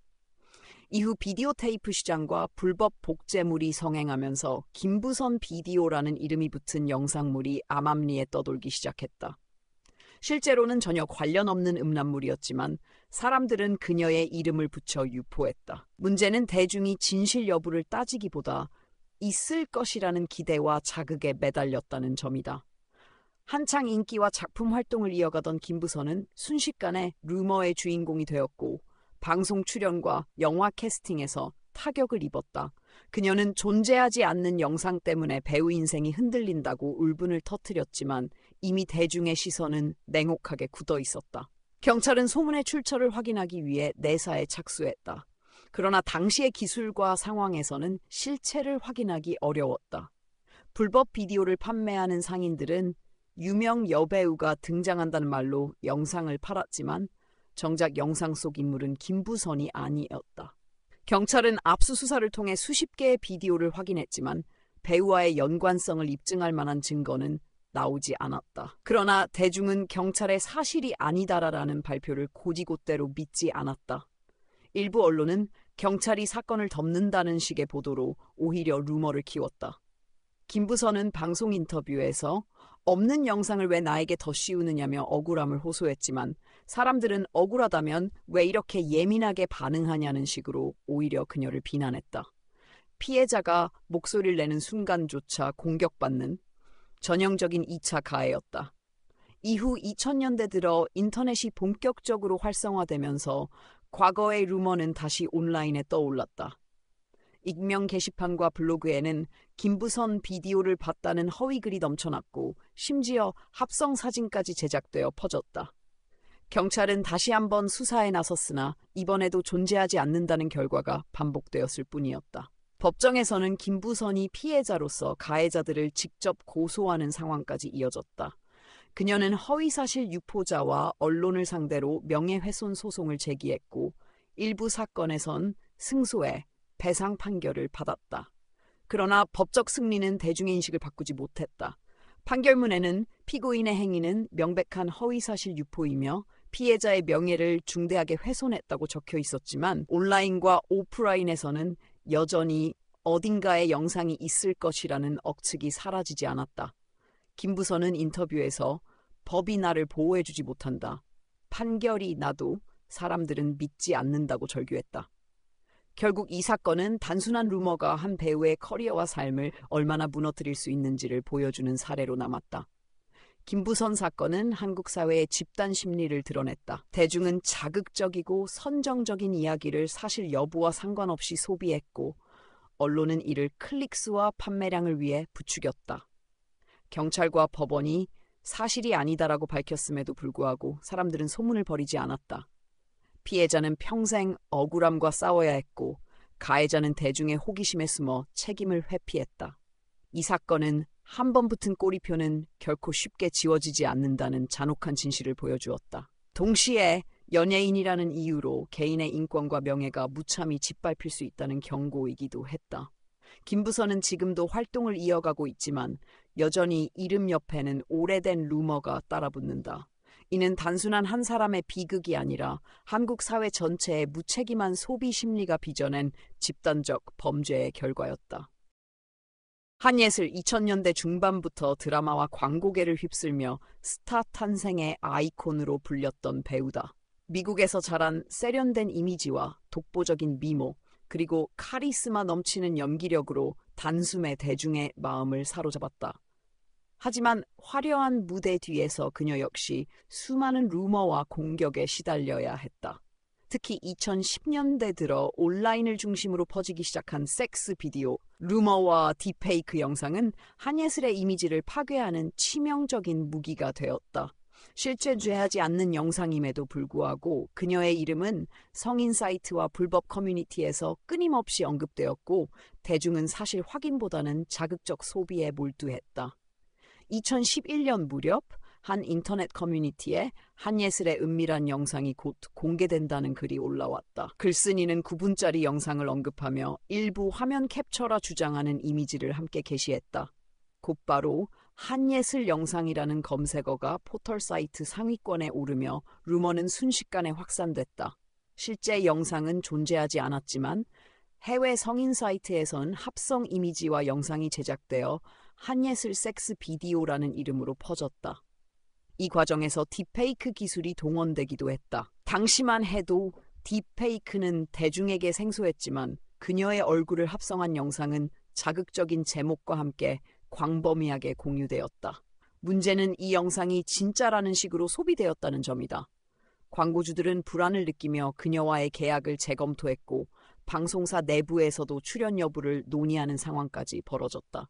[SPEAKER 1] 이후 비디오 테이프 시장과 불법 복제물이 성행하면서 김부선 비디오라는 이름이 붙은 영상물이 암암리에 떠돌기 시작했다. 실제로는 전혀 관련 없는 음란물이었지만 사람들은 그녀의 이름을 붙여 유포했다. 문제는 대중이 진실 여부를 따지기보다 있을 것이라는 기대와 자극에 매달렸다는 점이다. 한창 인기와 작품 활동을 이어가던 김부선은 순식간에 루머의 주인공이 되었고 방송 출연과 영화 캐스팅에서 타격을 입었다. 그녀는 존재하지 않는 영상 때문에 배우 인생이 흔들린다고 울분을 터뜨렸지만 이미 대중의 시선은 냉혹하게 굳어 있었다. 경찰은 소문의 출처를 확인하기 위해 내사에 착수했다. 그러나 당시의 기술과 상황에서는 실체를 확인하기 어려웠다. 불법 비디오를 판매하는 상인들은 유명 여배우가 등장한다는 말로 영상을 팔았지만 정작 영상 속 인물은 김부선이 아니었다. 경찰은 압수수사를 통해 수십 개의 비디오를 확인했지만 배우와의 연관성을 입증할 만한 증거는 나오지 않았다. 그러나 대중은 경찰의 사실이 아니다라는 발표를 곧이곧대로 믿지 않았다. 일부 언론은 경찰이 사건을 덮는다는 식의 보도로 오히려 루머를 키웠다. 김부선은 방송 인터뷰에서 없는 영상을 왜 나에게 더 씌우느냐며 억울함을 호소했지만 사람들은 억울하다면 왜 이렇게 예민하게 반응하냐는 식으로 오히려 그녀를 비난했다. 피해자가 목소리를 내는 순간조차 공격받는 전형적인 2차 가해였다. 이후 2000년대 들어 인터넷이 본격적으로 활성화되면서 과거의 루머는 다시 온라인에 떠올랐다. 익명 게시판과 블로그에는 김부선 비디오를 봤다는 허위글이 넘쳐났고 심지어 합성 사진까지 제작되어 퍼졌다. 경찰은 다시 한번 수사에 나섰으나 이번에도 존재하지 않는다는 결과가 반복되었을 뿐이었다. 법정에서는 김부선이 피해자로서 가해자들을 직접 고소하는 상황까지 이어졌다. 그녀는 허위사실 유포자와 언론을 상대로 명예훼손 소송을 제기했고 일부 사건에선 승소해 배상 판결을 받았다. 그러나 법적 승리는 대중의 인식을 바꾸지 못했다. 판결문에는 피고인의 행위는 명백한 허위사실 유포이며 피해자의 명예를 중대하게 훼손했다고 적혀 있었지만 온라인과 오프라인에서는 여전히 어딘가에 영상이 있을 것이라는 억측이 사라지지 않았다. 김부선은 인터뷰에서 법이 나를 보호해주지 못한다. 판결이 나도 사람들은 믿지 않는다고 절규했다. 결국 이 사건은 단순한 루머가 한 배우의 커리어와 삶을 얼마나 무너뜨릴 수 있는지를 보여주는 사례로 남았다. 김부선 사건은 한국 사회의 집단 심리를 드러냈다. 대중은 자극적이고 선정적인 이야기를 사실 여부와 상관없이 소비했고 언론은 이를 클릭수와 판매량을 위해 부추겼다. 경찰과 법원이 사실이 아니다라고 밝혔음에도 불구하고 사람들은 소문을 버리지 않았다. 피해자는 평생 억울함과 싸워야 했고 가해자는 대중의 호기심에 숨어 책임을 회피했다. 이 사건은 한 번 붙은 꼬리표는 결코 쉽게 지워지지 않는다는 잔혹한 진실을 보여주었다. 동시에 연예인이라는 이유로 개인의 인권과 명예가 무참히 짓밟힐 수 있다는 경고이기도 했다. 김부선은 지금도 활동을 이어가고 있지만 여전히 이름 옆에는 오래된 루머가 따라붙는다. 이는 단순한 한 사람의 비극이 아니라 한국 사회 전체의 무책임한 소비 심리가 빚어낸 집단적 범죄의 결과였다. 한예슬 2000년대 중반부터 드라마와 광고계를 휩쓸며 스타 탄생의 아이콘으로 불렸던 배우다. 미국에서 자란 세련된 이미지와 독보적인 미모, 그리고 카리스마 넘치는 연기력으로 단숨에 대중의 마음을 사로잡았다. 하지만 화려한 무대 뒤에서 그녀 역시 수많은 루머와 공격에 시달려야 했다. 특히 2010년대 들어 온라인을 중심으로 퍼지기 시작한 섹스 비디오, 루머와 딥페이크 영상은 한예슬의 이미지를 파괴하는 치명적인 무기가 되었다. 실제 죄하지 않는 영상임에도 불구하고 그녀의 이름은 성인 사이트와 불법 커뮤니티에서 끊임없이 언급되었고 대중은 사실 확인보다는 자극적 소비에 몰두했다. 2011년 무렵 한 인터넷 커뮤니티에 한예슬의 은밀한 영상이 곧 공개된다는 글이 올라왔다. 글쓴이는 9분짜리 영상을 언급하며 일부 화면 캡처라 주장하는 이미지를 함께 게시했다. 곧바로 한예슬 영상이라는 검색어가 포털 사이트 상위권에 오르며 루머는 순식간에 확산됐다. 실제 영상은 존재하지 않았지만 해외 성인 사이트에선 합성 이미지와 영상이 제작되어 한예슬 섹스 비디오라는 이름으로 퍼졌다. 이 과정에서 딥페이크 기술이 동원되기도 했다. 당시만 해도 딥페이크는 대중에게 생소했지만 그녀의 얼굴을 합성한 영상은 자극적인 제목과 함께 광범위하게 공유되었다. 문제는 이 영상이 진짜라는 식으로 소비되었다는 점이다. 광고주들은 불안을 느끼며 그녀와의 계약을 재검토했고 방송사 내부에서도 출연 여부를 논의하는 상황까지 벌어졌다.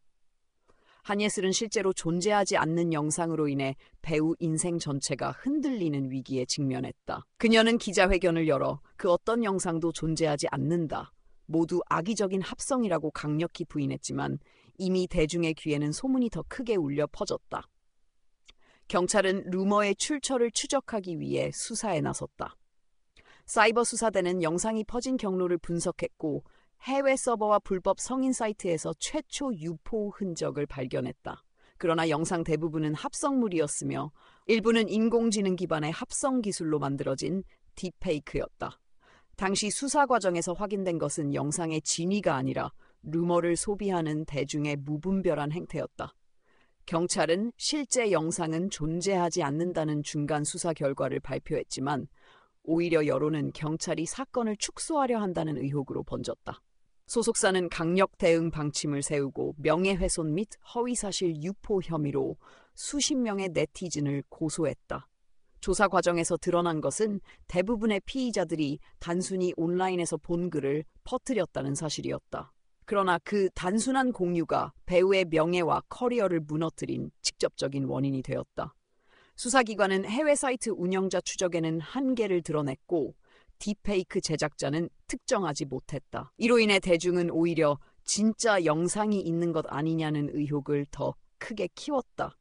[SPEAKER 1] 한예슬은 실제로 존재하지 않는 영상으로 인해 배우 인생 전체가 흔들리는 위기에 직면했다. 그녀는 기자회견을 열어 그 어떤 영상도 존재하지 않는다. 모두 악의적인 합성이라고 강력히 부인했지만 이미 대중의 귀에는 소문이 더 크게 울려 퍼졌다. 경찰은 루머의 출처를 추적하기 위해 수사에 나섰다. 사이버 수사대는 영상이 퍼진 경로를 분석했고 해외 서버와 불법 성인 사이트에서 최초 유포 흔적을 발견했다. 그러나 영상 대부분은 합성물이었으며 일부는 인공지능 기반의 합성 기술로 만들어진 딥페이크였다. 당시 수사 과정에서 확인된 것은 영상의 진위가 아니라 루머를 소비하는 대중의 무분별한 행태였다. 경찰은 실제 영상은 존재하지 않는다는 중간 수사 결과를 발표했지만 오히려 여론은 경찰이 사건을 축소하려 한다는 의혹으로 번졌다. 소속사는 강력 대응 방침을 세우고 명예훼손 및 허위사실 유포 혐의로 수십 명의 네티즌을 고소했다. 조사 과정에서 드러난 것은 대부분의 피의자들이 단순히 온라인에서 본 글을 퍼뜨렸다는 사실이었다. 그러나 그 단순한 공유가 배우의 명예와 커리어를 무너뜨린 직접적인 원인이 되었다. 수사기관은 해외 사이트 운영자 추적에는 한계를 드러냈고 딥페이크 제작자는 특정하지 못했다. 이로 인해 대중은 오히려 진짜 영상이 있는 것 아니냐는 의혹을 더 크게 키웠다.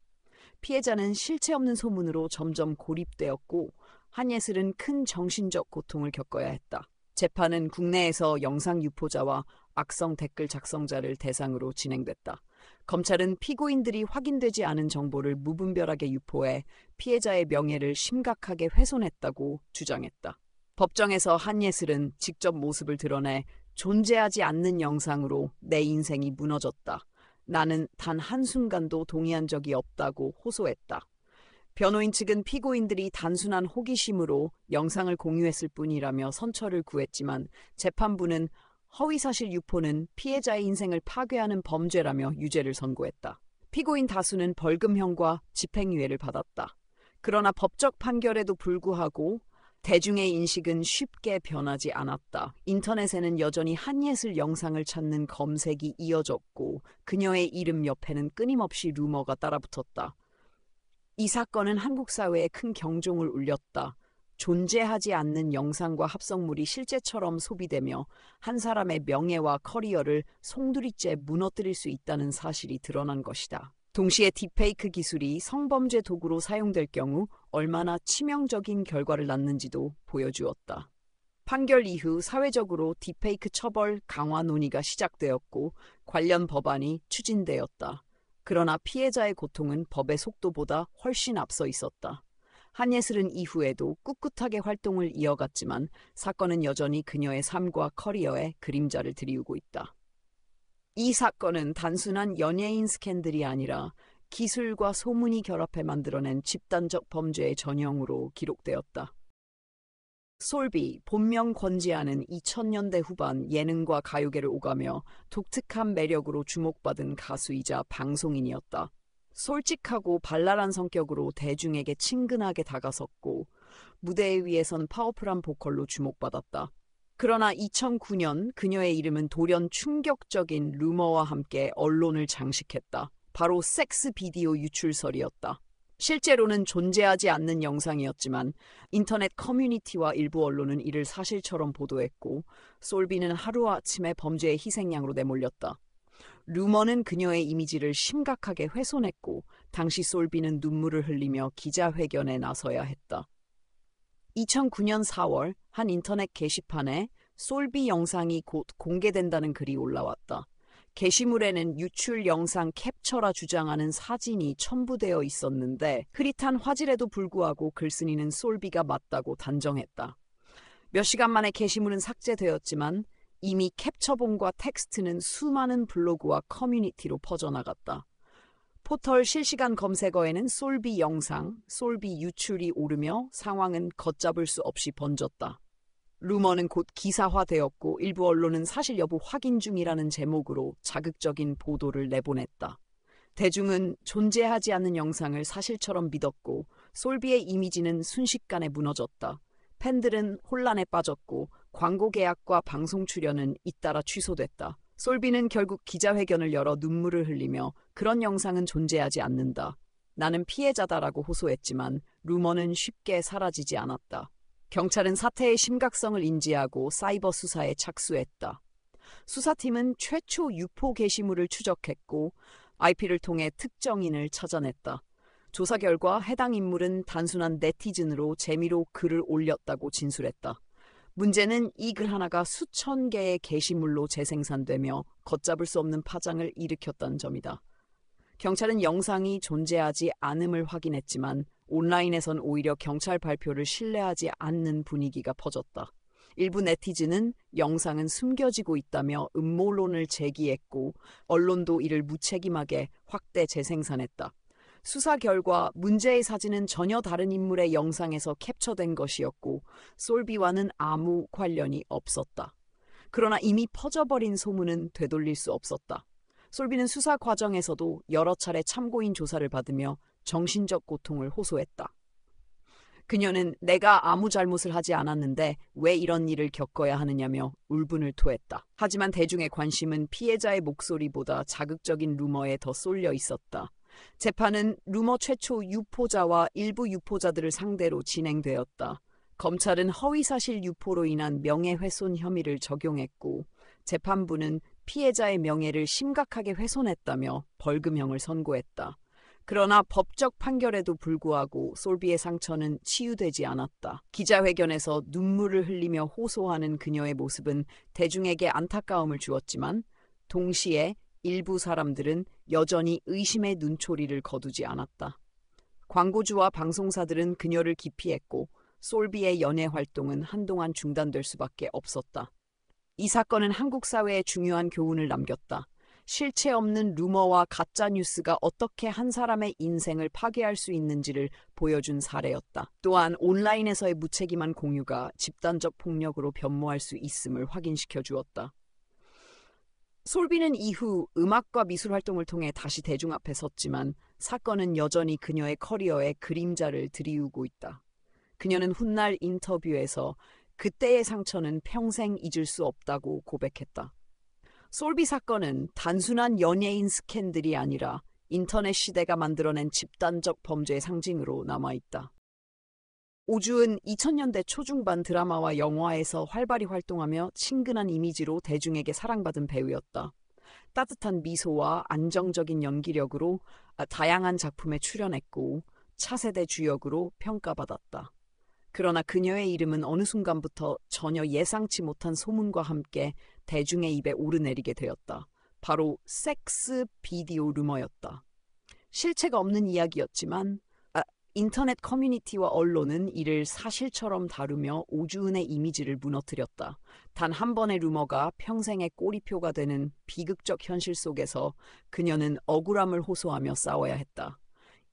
[SPEAKER 1] 피해자는 실체 없는 소문으로 점점 고립되었고 한예슬은 큰 정신적 고통을 겪어야 했다. 재판은 국내에서 영상 유포자와 악성 댓글 작성자를 대상으로 진행됐다. 검찰은 피고인들이 확인되지 않은 정보를 무분별하게 유포해 피해자의 명예를 심각하게 훼손했다고 주장했다. 법정에서 한예슬은 직접 모습을 드러내 존재하지 않는 영상으로 내 인생이 무너졌다. 나는 단 한순간도 동의한 적이 없다고 호소했다. 변호인 측은 피고인들이 단순한 호기심으로 영상을 공유했을 뿐이라며 선처를 구했지만 재판부는 허위사실 유포는 피해자의 인생을 파괴하는 범죄라며 유죄를 선고했다. 피고인 다수는 벌금형과 집행유예를 받았다. 그러나 법적 판결에도 불구하고 대중의 인식은 쉽게 변하지 않았다. 인터넷에는 여전히 한예슬 영상을 찾는 검색이 이어졌고 그녀의 이름 옆에는 끊임없이 루머가 따라붙었다. 이 사건은 한국 사회에 큰 경종을 울렸다. 존재하지 않는 영상과 합성물이 실제처럼 소비되며 한 사람의 명예와 커리어를 송두리째 무너뜨릴 수 있다는 사실이 드러난 것이다. 동시에 딥페이크 기술이 성범죄 도구로 사용될 경우 얼마나 치명적인 결과를 낳는지도 보여주었다. 판결 이후 사회적으로 딥페이크 처벌 강화 논의가 시작되었고 관련 법안이 추진되었다. 그러나 피해자의 고통은 법의 속도보다 훨씬 앞서 있었다. 한예슬은 이후에도 꿋꿋하게 활동을 이어갔지만 사건은 여전히 그녀의 삶과 커리어에 그림자를 드리우고 있다. 이 사건은 단순한 연예인 스캔들이 아니라 기술과 소문이 결합해 만들어낸 집단적 범죄의 전형으로 기록되었다. 솔비, 본명 권지아는 2000년대 후반 예능과 가요계를 오가며 독특한 매력으로 주목받은 가수이자 방송인이었다. 솔직하고 발랄한 성격으로 대중에게 친근하게 다가섰고 무대 위에선 파워풀한 보컬로 주목받았다. 그러나 2009년 그녀의 이름은 돌연 충격적인 루머와 함께 언론을 장식했다. 바로 섹스 비디오 유출설이었다. 실제로는 존재하지 않는 영상이었지만 인터넷 커뮤니티와 일부 언론은 이를 사실처럼 보도했고 솔비는 하루아침에 범죄의 희생양으로 내몰렸다. 루머는 그녀의 이미지를 심각하게 훼손했고 당시 솔비는 눈물을 흘리며 기자회견에 나서야 했다. 2009년 4월 한 인터넷 게시판에 솔비 영상이 곧 공개된다는 글이 올라왔다. 게시물에는 유출 영상 캡처라 주장하는 사진이 첨부되어 있었는데 흐릿한 화질에도 불구하고 글쓴이는 솔비가 맞다고 단정했다. 몇 시간 만에 게시물은 삭제되었지만 이미 캡처본과 텍스트는 수많은 블로그와 커뮤니티로 퍼져나갔다. 포털 실시간 검색어에는 솔비 영상, 솔비 유출이 오르며 상황은 걷잡을 수 없이 번졌다. 루머는 곧 기사화되었고 일부 언론은 사실 여부 확인 중이라는 제목으로 자극적인 보도를 내보냈다. 대중은 존재하지 않는 영상을 사실처럼 믿었고 솔비의 이미지는 순식간에 무너졌다. 팬들은 혼란에 빠졌고 광고 계약과 방송 출연은 잇따라 취소됐다. 솔비는 결국 기자회견을 열어 눈물을 흘리며 그런 영상은 존재하지 않는다. 나는 피해자다라고 호소했지만 루머는 쉽게 사라지지 않았다. 경찰은 사태의 심각성을 인지하고 사이버 수사에 착수했다. 수사팀은 최초 유포 게시물을 추적했고 IP를 통해 특정인을 찾아냈다. 조사 결과 해당 인물은 단순한 네티즌으로 재미로 글을 올렸다고 진술했다. 문제는 이 글 하나가 수천 개의 게시물로 재생산되며 걷잡을 수 없는 파장을 일으켰다는 점이다. 경찰은 영상이 존재하지 않음을 확인했지만 온라인에선 오히려 경찰 발표를 신뢰하지 않는 분위기가 퍼졌다. 일부 네티즌은 영상은 숨겨지고 있다며 음모론을 제기했고 언론도 이를 무책임하게 확대 재생산했다. 수사 결과 문제의 사진은 전혀 다른 인물의 영상에서 캡처된 것이었고 솔비와는 아무 관련이 없었다. 그러나 이미 퍼져버린 소문은 되돌릴 수 없었다. 솔비는 수사 과정에서도 여러 차례 참고인 조사를 받으며 정신적 고통을 호소했다. 그녀는 내가 아무 잘못을 하지 않았는데 왜 이런 일을 겪어야 하느냐며 울분을 토했다. 하지만 대중의 관심은 피해자의 목소리보다 자극적인 루머에 더 쏠려 있었다. 재판은 루머 최초 유포자와 일부 유포자들을 상대로 진행되었다. 검찰은 허위사실 유포로 인한 명예훼손 혐의를 적용했고 재판부는 피해자의 명예를 심각하게 훼손했다며 벌금형을 선고했다. 그러나 법적 판결에도 불구하고 솔비의 상처는 치유되지 않았다. 기자회견에서 눈물을 흘리며 호소하는 그녀의 모습은 대중에게 안타까움을 주었지만 동시에 일부 사람들은 여전히 의심의 눈초리를 거두지 않았다. 광고주와 방송사들은 그녀를 기피했고 솔비의 연예 활동은 한동안 중단될 수밖에 없었다. 이 사건은 한국 사회에 중요한 교훈을 남겼다. 실체 없는 루머와 가짜 뉴스가 어떻게 한 사람의 인생을 파괴할 수 있는지를 보여준 사례였다. 또한 온라인에서의 무책임한 공유가 집단적 폭력으로 변모할 수 있음을 확인시켜 주었다. 솔비는 이후 음악과 미술 활동을 통해 다시 대중 앞에 섰지만 사건은 여전히 그녀의 커리어에 그림자를 들이우고 있다. 그녀는 훗날 인터뷰에서 그때의 상처는 평생 잊을 수 없다고 고백했다. 솔비 사건은 단순한 연예인 스캔들이 아니라 인터넷 시대가 만들어낸 집단적 범죄의 상징으로 남아있다. 오주은 2000년대 초중반 드라마와 영화에서 활발히 활동하며 친근한 이미지로 대중에게 사랑받은 배우였다. 따뜻한 미소와 안정적인 연기력으로 다양한 작품에 출연했고 차세대 주역으로 평가받았다. 그러나 그녀의 이름은 어느 순간부터 전혀 예상치 못한 소문과 함께 대중의 입에 오르내리게 되었다. 바로 섹스 비디오 루머였다. 실체가 없는 이야기였지만 인터넷 커뮤니티와 언론은 이를 사실처럼 다루며 오주은의 이미지를 무너뜨렸다. 단 한 번의 루머가 평생의 꼬리표가 되는 비극적 현실 속에서 그녀는 억울함을 호소하며 싸워야 했다.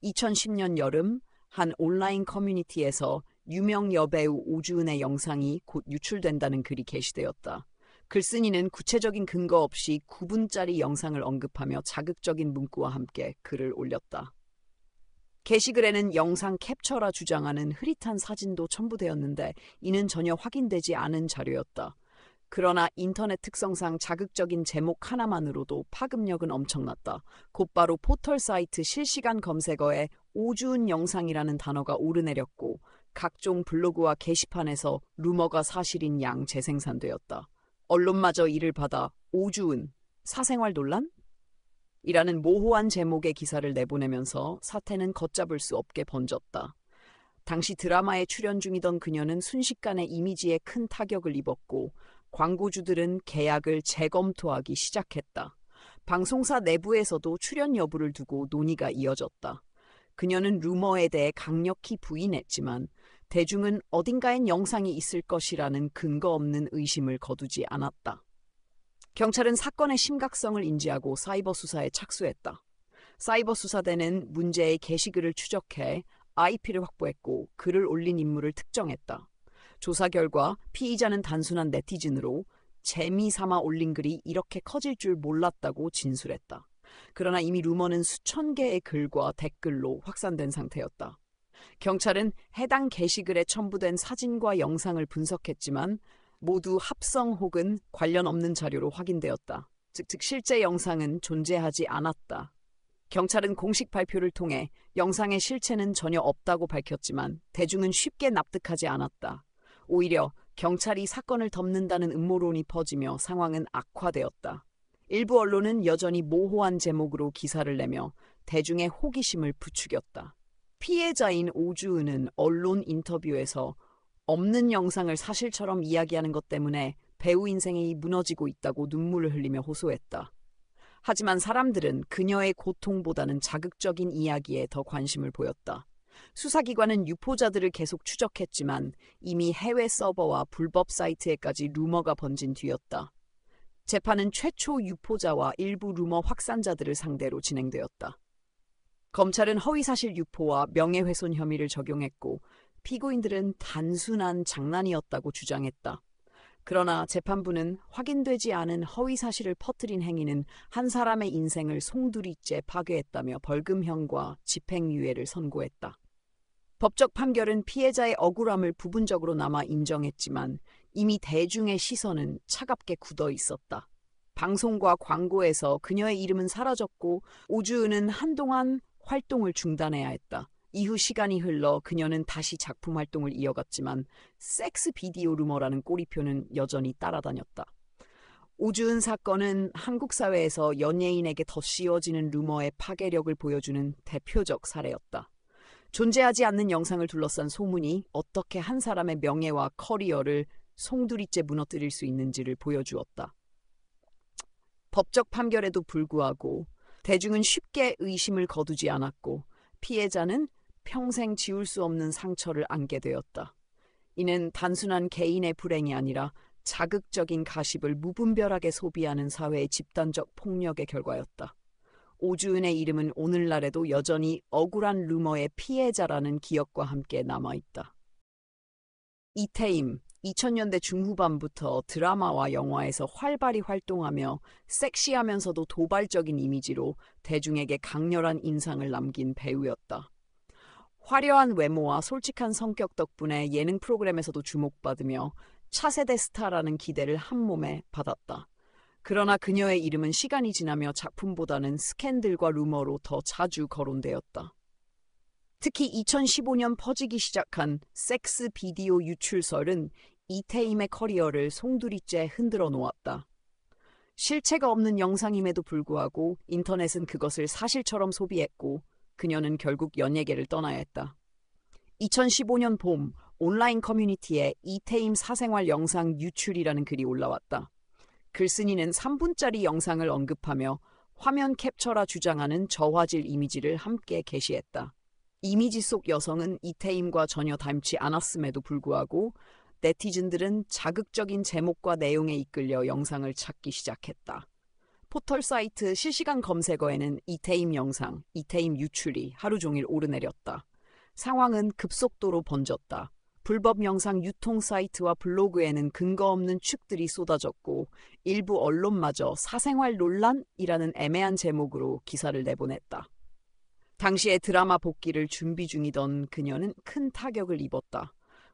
[SPEAKER 1] 2010년 여름 한 온라인 커뮤니티에서 유명 여배우 오주은의 영상이 곧 유출된다는 글이 게시되었다. 글쓴이는 구체적인 근거 없이 9분짜리 영상을 언급하며 자극적인 문구와 함께 글을 올렸다. 게시글에는 영상 캡처라 주장하는 흐릿한 사진도 첨부되었는데 이는 전혀 확인되지 않은 자료였다. 그러나 인터넷 특성상 자극적인 제목 하나만으로도 파급력은 엄청났다. 곧바로 포털 사이트 실시간 검색어에 오주은 영상이라는 단어가 오르내렸고 각종 블로그와 게시판에서 루머가 사실인 양 재생산되었다. 언론마저 이를 받아 오주은, 사생활 논란? 이라는 모호한 제목의 기사를 내보내면서 사태는 걷잡을 수 없게 번졌다. 당시 드라마에 출연 중이던 그녀는 순식간에 이미지에 큰 타격을 입었고 광고주들은 계약을 재검토하기 시작했다. 방송사 내부에서도 출연 여부를 두고 논의가 이어졌다. 그녀는 루머에 대해 강력히 부인했지만 대중은 어딘가엔 영상이 있을 것이라는 근거 없는 의심을 거두지 않았다. 경찰은 사건의 심각성을 인지하고 사이버 수사에 착수했다. 사이버 수사대는 문제의 게시글을 추적해 IP를 확보했고 글을 올린 인물을 특정했다. 조사 결과 피의자는 단순한 네티즌으로 재미삼아 올린 글이 이렇게 커질 줄 몰랐다고 진술했다. 그러나 이미 루머는 수천 개의 글과 댓글로 확산된 상태였다. 경찰은 해당 게시글에 첨부된 사진과 영상을 분석했지만 모두 합성 혹은 관련 없는 자료로 확인되었다. 즉 실제 영상은 존재하지 않았다. 경찰은 공식 발표를 통해 영상의 실체는 전혀 없다고 밝혔지만 대중은 쉽게 납득하지 않았다. 오히려 경찰이 사건을 덮는다는 음모론이 퍼지며 상황은 악화되었다. 일부 언론은 여전히 모호한 제목으로 기사를 내며 대중의 호기심을 부추겼다. 피해자인 오주은은 언론 인터뷰에서 없는 영상을 사실처럼 이야기하는 것 때문에 배우 인생이 무너지고 있다고 눈물을 흘리며 호소했다. 하지만 사람들은 그녀의 고통보다는 자극적인 이야기에 더 관심을 보였다. 수사기관은 유포자들을 계속 추적했지만 이미 해외 서버와 불법 사이트에까지 루머가 번진 뒤였다. 재판은 최초 유포자와 일부 루머 확산자들을 상대로 진행되었다. 검찰은 허위사실 유포와 명예훼손 혐의를 적용했고 피고인들은 단순한 장난이었다고 주장했다. 그러나 재판부는 확인되지 않은 허위사실을 퍼뜨린 행위는 한 사람의 인생을 송두리째 파괴했다며 벌금형과 집행유예를 선고했다. 법적 판결은 피해자의 억울함을 부분적으로 남아 인정했지만 이미 대중의 시선은 차갑게 굳어 있었다. 방송과 광고에서 그녀의 이름은 사라졌고 오주은은 한동안 활동을 중단해야 했다. 이후 시간이 흘러 그녀는 다시 작품 활동을 이어갔지만 섹스 비디오 루머라는 꼬리표는 여전히 따라다녔다. 오주은 사건은 한국 사회에서 연예인에게 덧씌워지는 루머의 파괴력을 보여주는 대표적 사례였다. 존재하지 않는 영상을 둘러싼 소문이 어떻게 한 사람의 명예와 커리어를 송두리째 무너뜨릴 수 있는지를 보여주었다. 법적 판결에도 불구하고 대중은 쉽게 의심을 거두지 않았고 피해자는 평생 지울 수 없는 상처를 안게 되었다. 이는 단순한 개인의 불행이 아니라 자극적인 가십을 무분별하게 소비하는 사회의 집단적 폭력의 결과였다. 오주은의 이름은 오늘날에도 여전히 억울한 루머의 피해자라는 기억과 함께 남아있다. 이태임, 2000년대 중후반부터 드라마와 영화에서 활발히 활동하며 섹시하면서도 도발적인 이미지로 대중에게 강렬한 인상을 남긴 배우였다. 화려한 외모와 솔직한 성격 덕분에 예능 프로그램에서도 주목받으며 차세대 스타라는 기대를 한몸에 받았다. 그러나 그녀의 이름은 시간이 지나며 작품보다는 스캔들과 루머로 더 자주 거론되었다. 특히 2015년 퍼지기 시작한 섹스 비디오 유출설은 이태임의 커리어를 송두리째 흔들어 놓았다. 실체가 없는 영상임에도 불구하고 인터넷은 그것을 사실처럼 소비했고 그녀는 결국 연예계를 떠나야 했다. 2015년 봄 온라인 커뮤니티에 이태임 사생활 영상 유출이라는 글이 올라왔다. 글쓴이는 3분짜리 영상을 언급하며 화면 캡처라 주장하는 저화질 이미지를 함께 게시했다. 이미지 속 여성은 이태임과 전혀 닮지 않았음에도 불구하고 네티즌들은 자극적인 제목과 내용에 이끌려 영상을 찾기 시작했다. 포털 사이트 실시간 검색어에는 이태임 영상, 이태임 유출이 하루 종일 오르내렸다. 상황은 급속도로 번졌다. 불법 영상 유통 사이트와 블로그에는 근거 없는 축들이 쏟아졌고 일부 언론마저 사생활 논란이라는 애매한 제목으로 기사를 내보냈다. 당시에 드라마 복귀를 준비 중이던 그녀는 큰 타격을 입었다.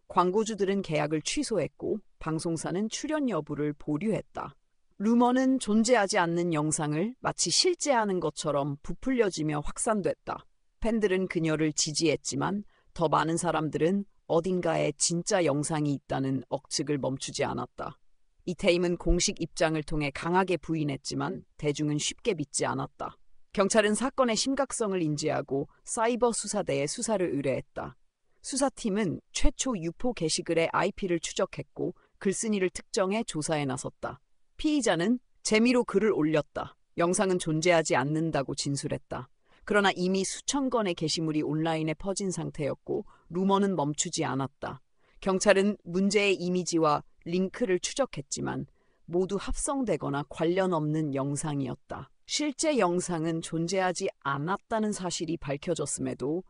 [SPEAKER 1] 광고주들은 계약을 취소했고 방송사는 출연 여부를 보류했다. 루머는 존재하지 않는 영상을 마치 실제하는 것처럼 부풀려지며 확산됐다. 팬들은 그녀를 지지했지만 더 많은 사람들은 어딘가에 진짜 영상이 있다는 억측을 멈추지 않았다. 이태임은 공식 입장을 통해 강하게 부인했지만 대중은 쉽게 믿지 않았다. 경찰은 사건의 심각성을 인지하고 사이버 수사대에 수사를 의뢰했다. 수사팀은 최초 유포 게시글의 IP를 추적했고 글쓴이를 특정해 조사에 나섰다. 피의자는 재미로 글을 올렸다. 영상은 존재하지 않는다고 진술했다. 그러나 이미 수천 건의 게시물이 온라인에 퍼진 상태였고 루머는 멈추지 않았다. 경찰은 문제의 이미지와 링크를 추적했지만 모두 합성되거나 관련 없는 영상이었다. 실제 영상은 존재하지 않았다는 사실이 밝혀졌음에도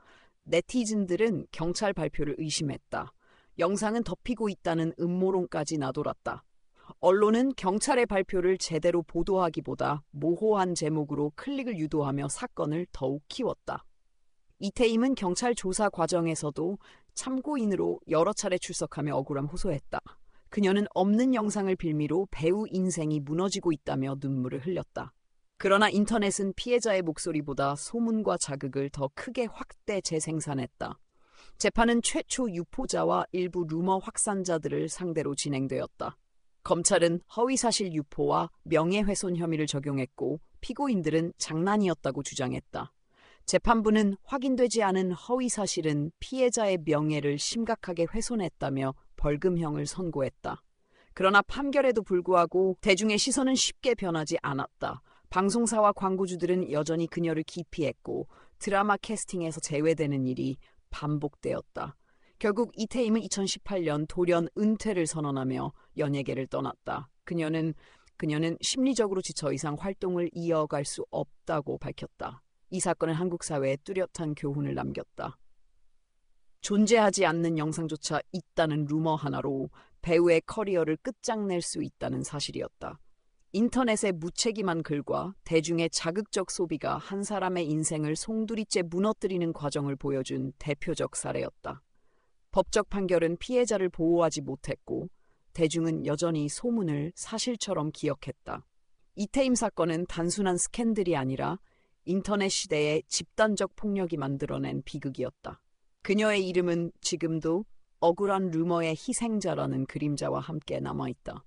[SPEAKER 1] 네티즌들은 경찰 발표를 의심했다. 영상은 덮이고 있다는 음모론까지 나돌았다. 언론은 경찰의 발표를 제대로 보도하기보다 모호한 제목으로 클릭을 유도하며 사건을 더욱 키웠다. 이태임은 경찰 조사 과정에서도 참고인으로 여러 차례 출석하며 억울함 호소했다. 그녀는 없는 영상을 빌미로 배우 인생이 무너지고 있다며 눈물을 흘렸다. 그러나 인터넷은 피해자의 목소리보다 소문과 자극을 더 크게 확대 재생산했다. 재판은 최초 유포자와 일부 루머 확산자들을 상대로 진행되었다. 검찰은 허위사실 유포와 명예훼손 혐의를 적용했고 피고인들은 장난이었다고 주장했다. 재판부는 확인되지 않은 허위사실은 피해자의 명예를 심각하게 훼손했다며 벌금형을 선고했다. 그러나 판결에도 불구하고 대중의 시선은 쉽게 변하지 않았다. 방송사와 광고주들은 여전히 그녀를 기피했고 드라마 캐스팅에서 제외되는 일이 반복되었다. 결국 이태임은 2018년 돌연 은퇴를 선언하며 연예계를 떠났다. 그녀는 심리적으로 지쳐 이상 활동을 이어갈 수 없다고 밝혔다. 이 사건은 한국 사회에 뚜렷한 교훈을 남겼다. 존재하지 않는 영상조차 있다는 루머 하나로 배우의 커리어를 끝장낼 수 있다는 사실이었다. 인터넷의 무책임한 글과 대중의 자극적 소비가 한 사람의 인생을 송두리째 무너뜨리는 과정을 보여준 대표적 사례였다. 법적 판결은 피해자를 보호하지 못했고 대중은 여전히 소문을 사실처럼 기억했다. 이태임 사건은 단순한 스캔들이 아니라 인터넷 시대의 집단적 폭력이 만들어낸 비극이었다. 그녀의 이름은 지금도 억울한 루머의 희생자라는 그림자와 함께 남아있다.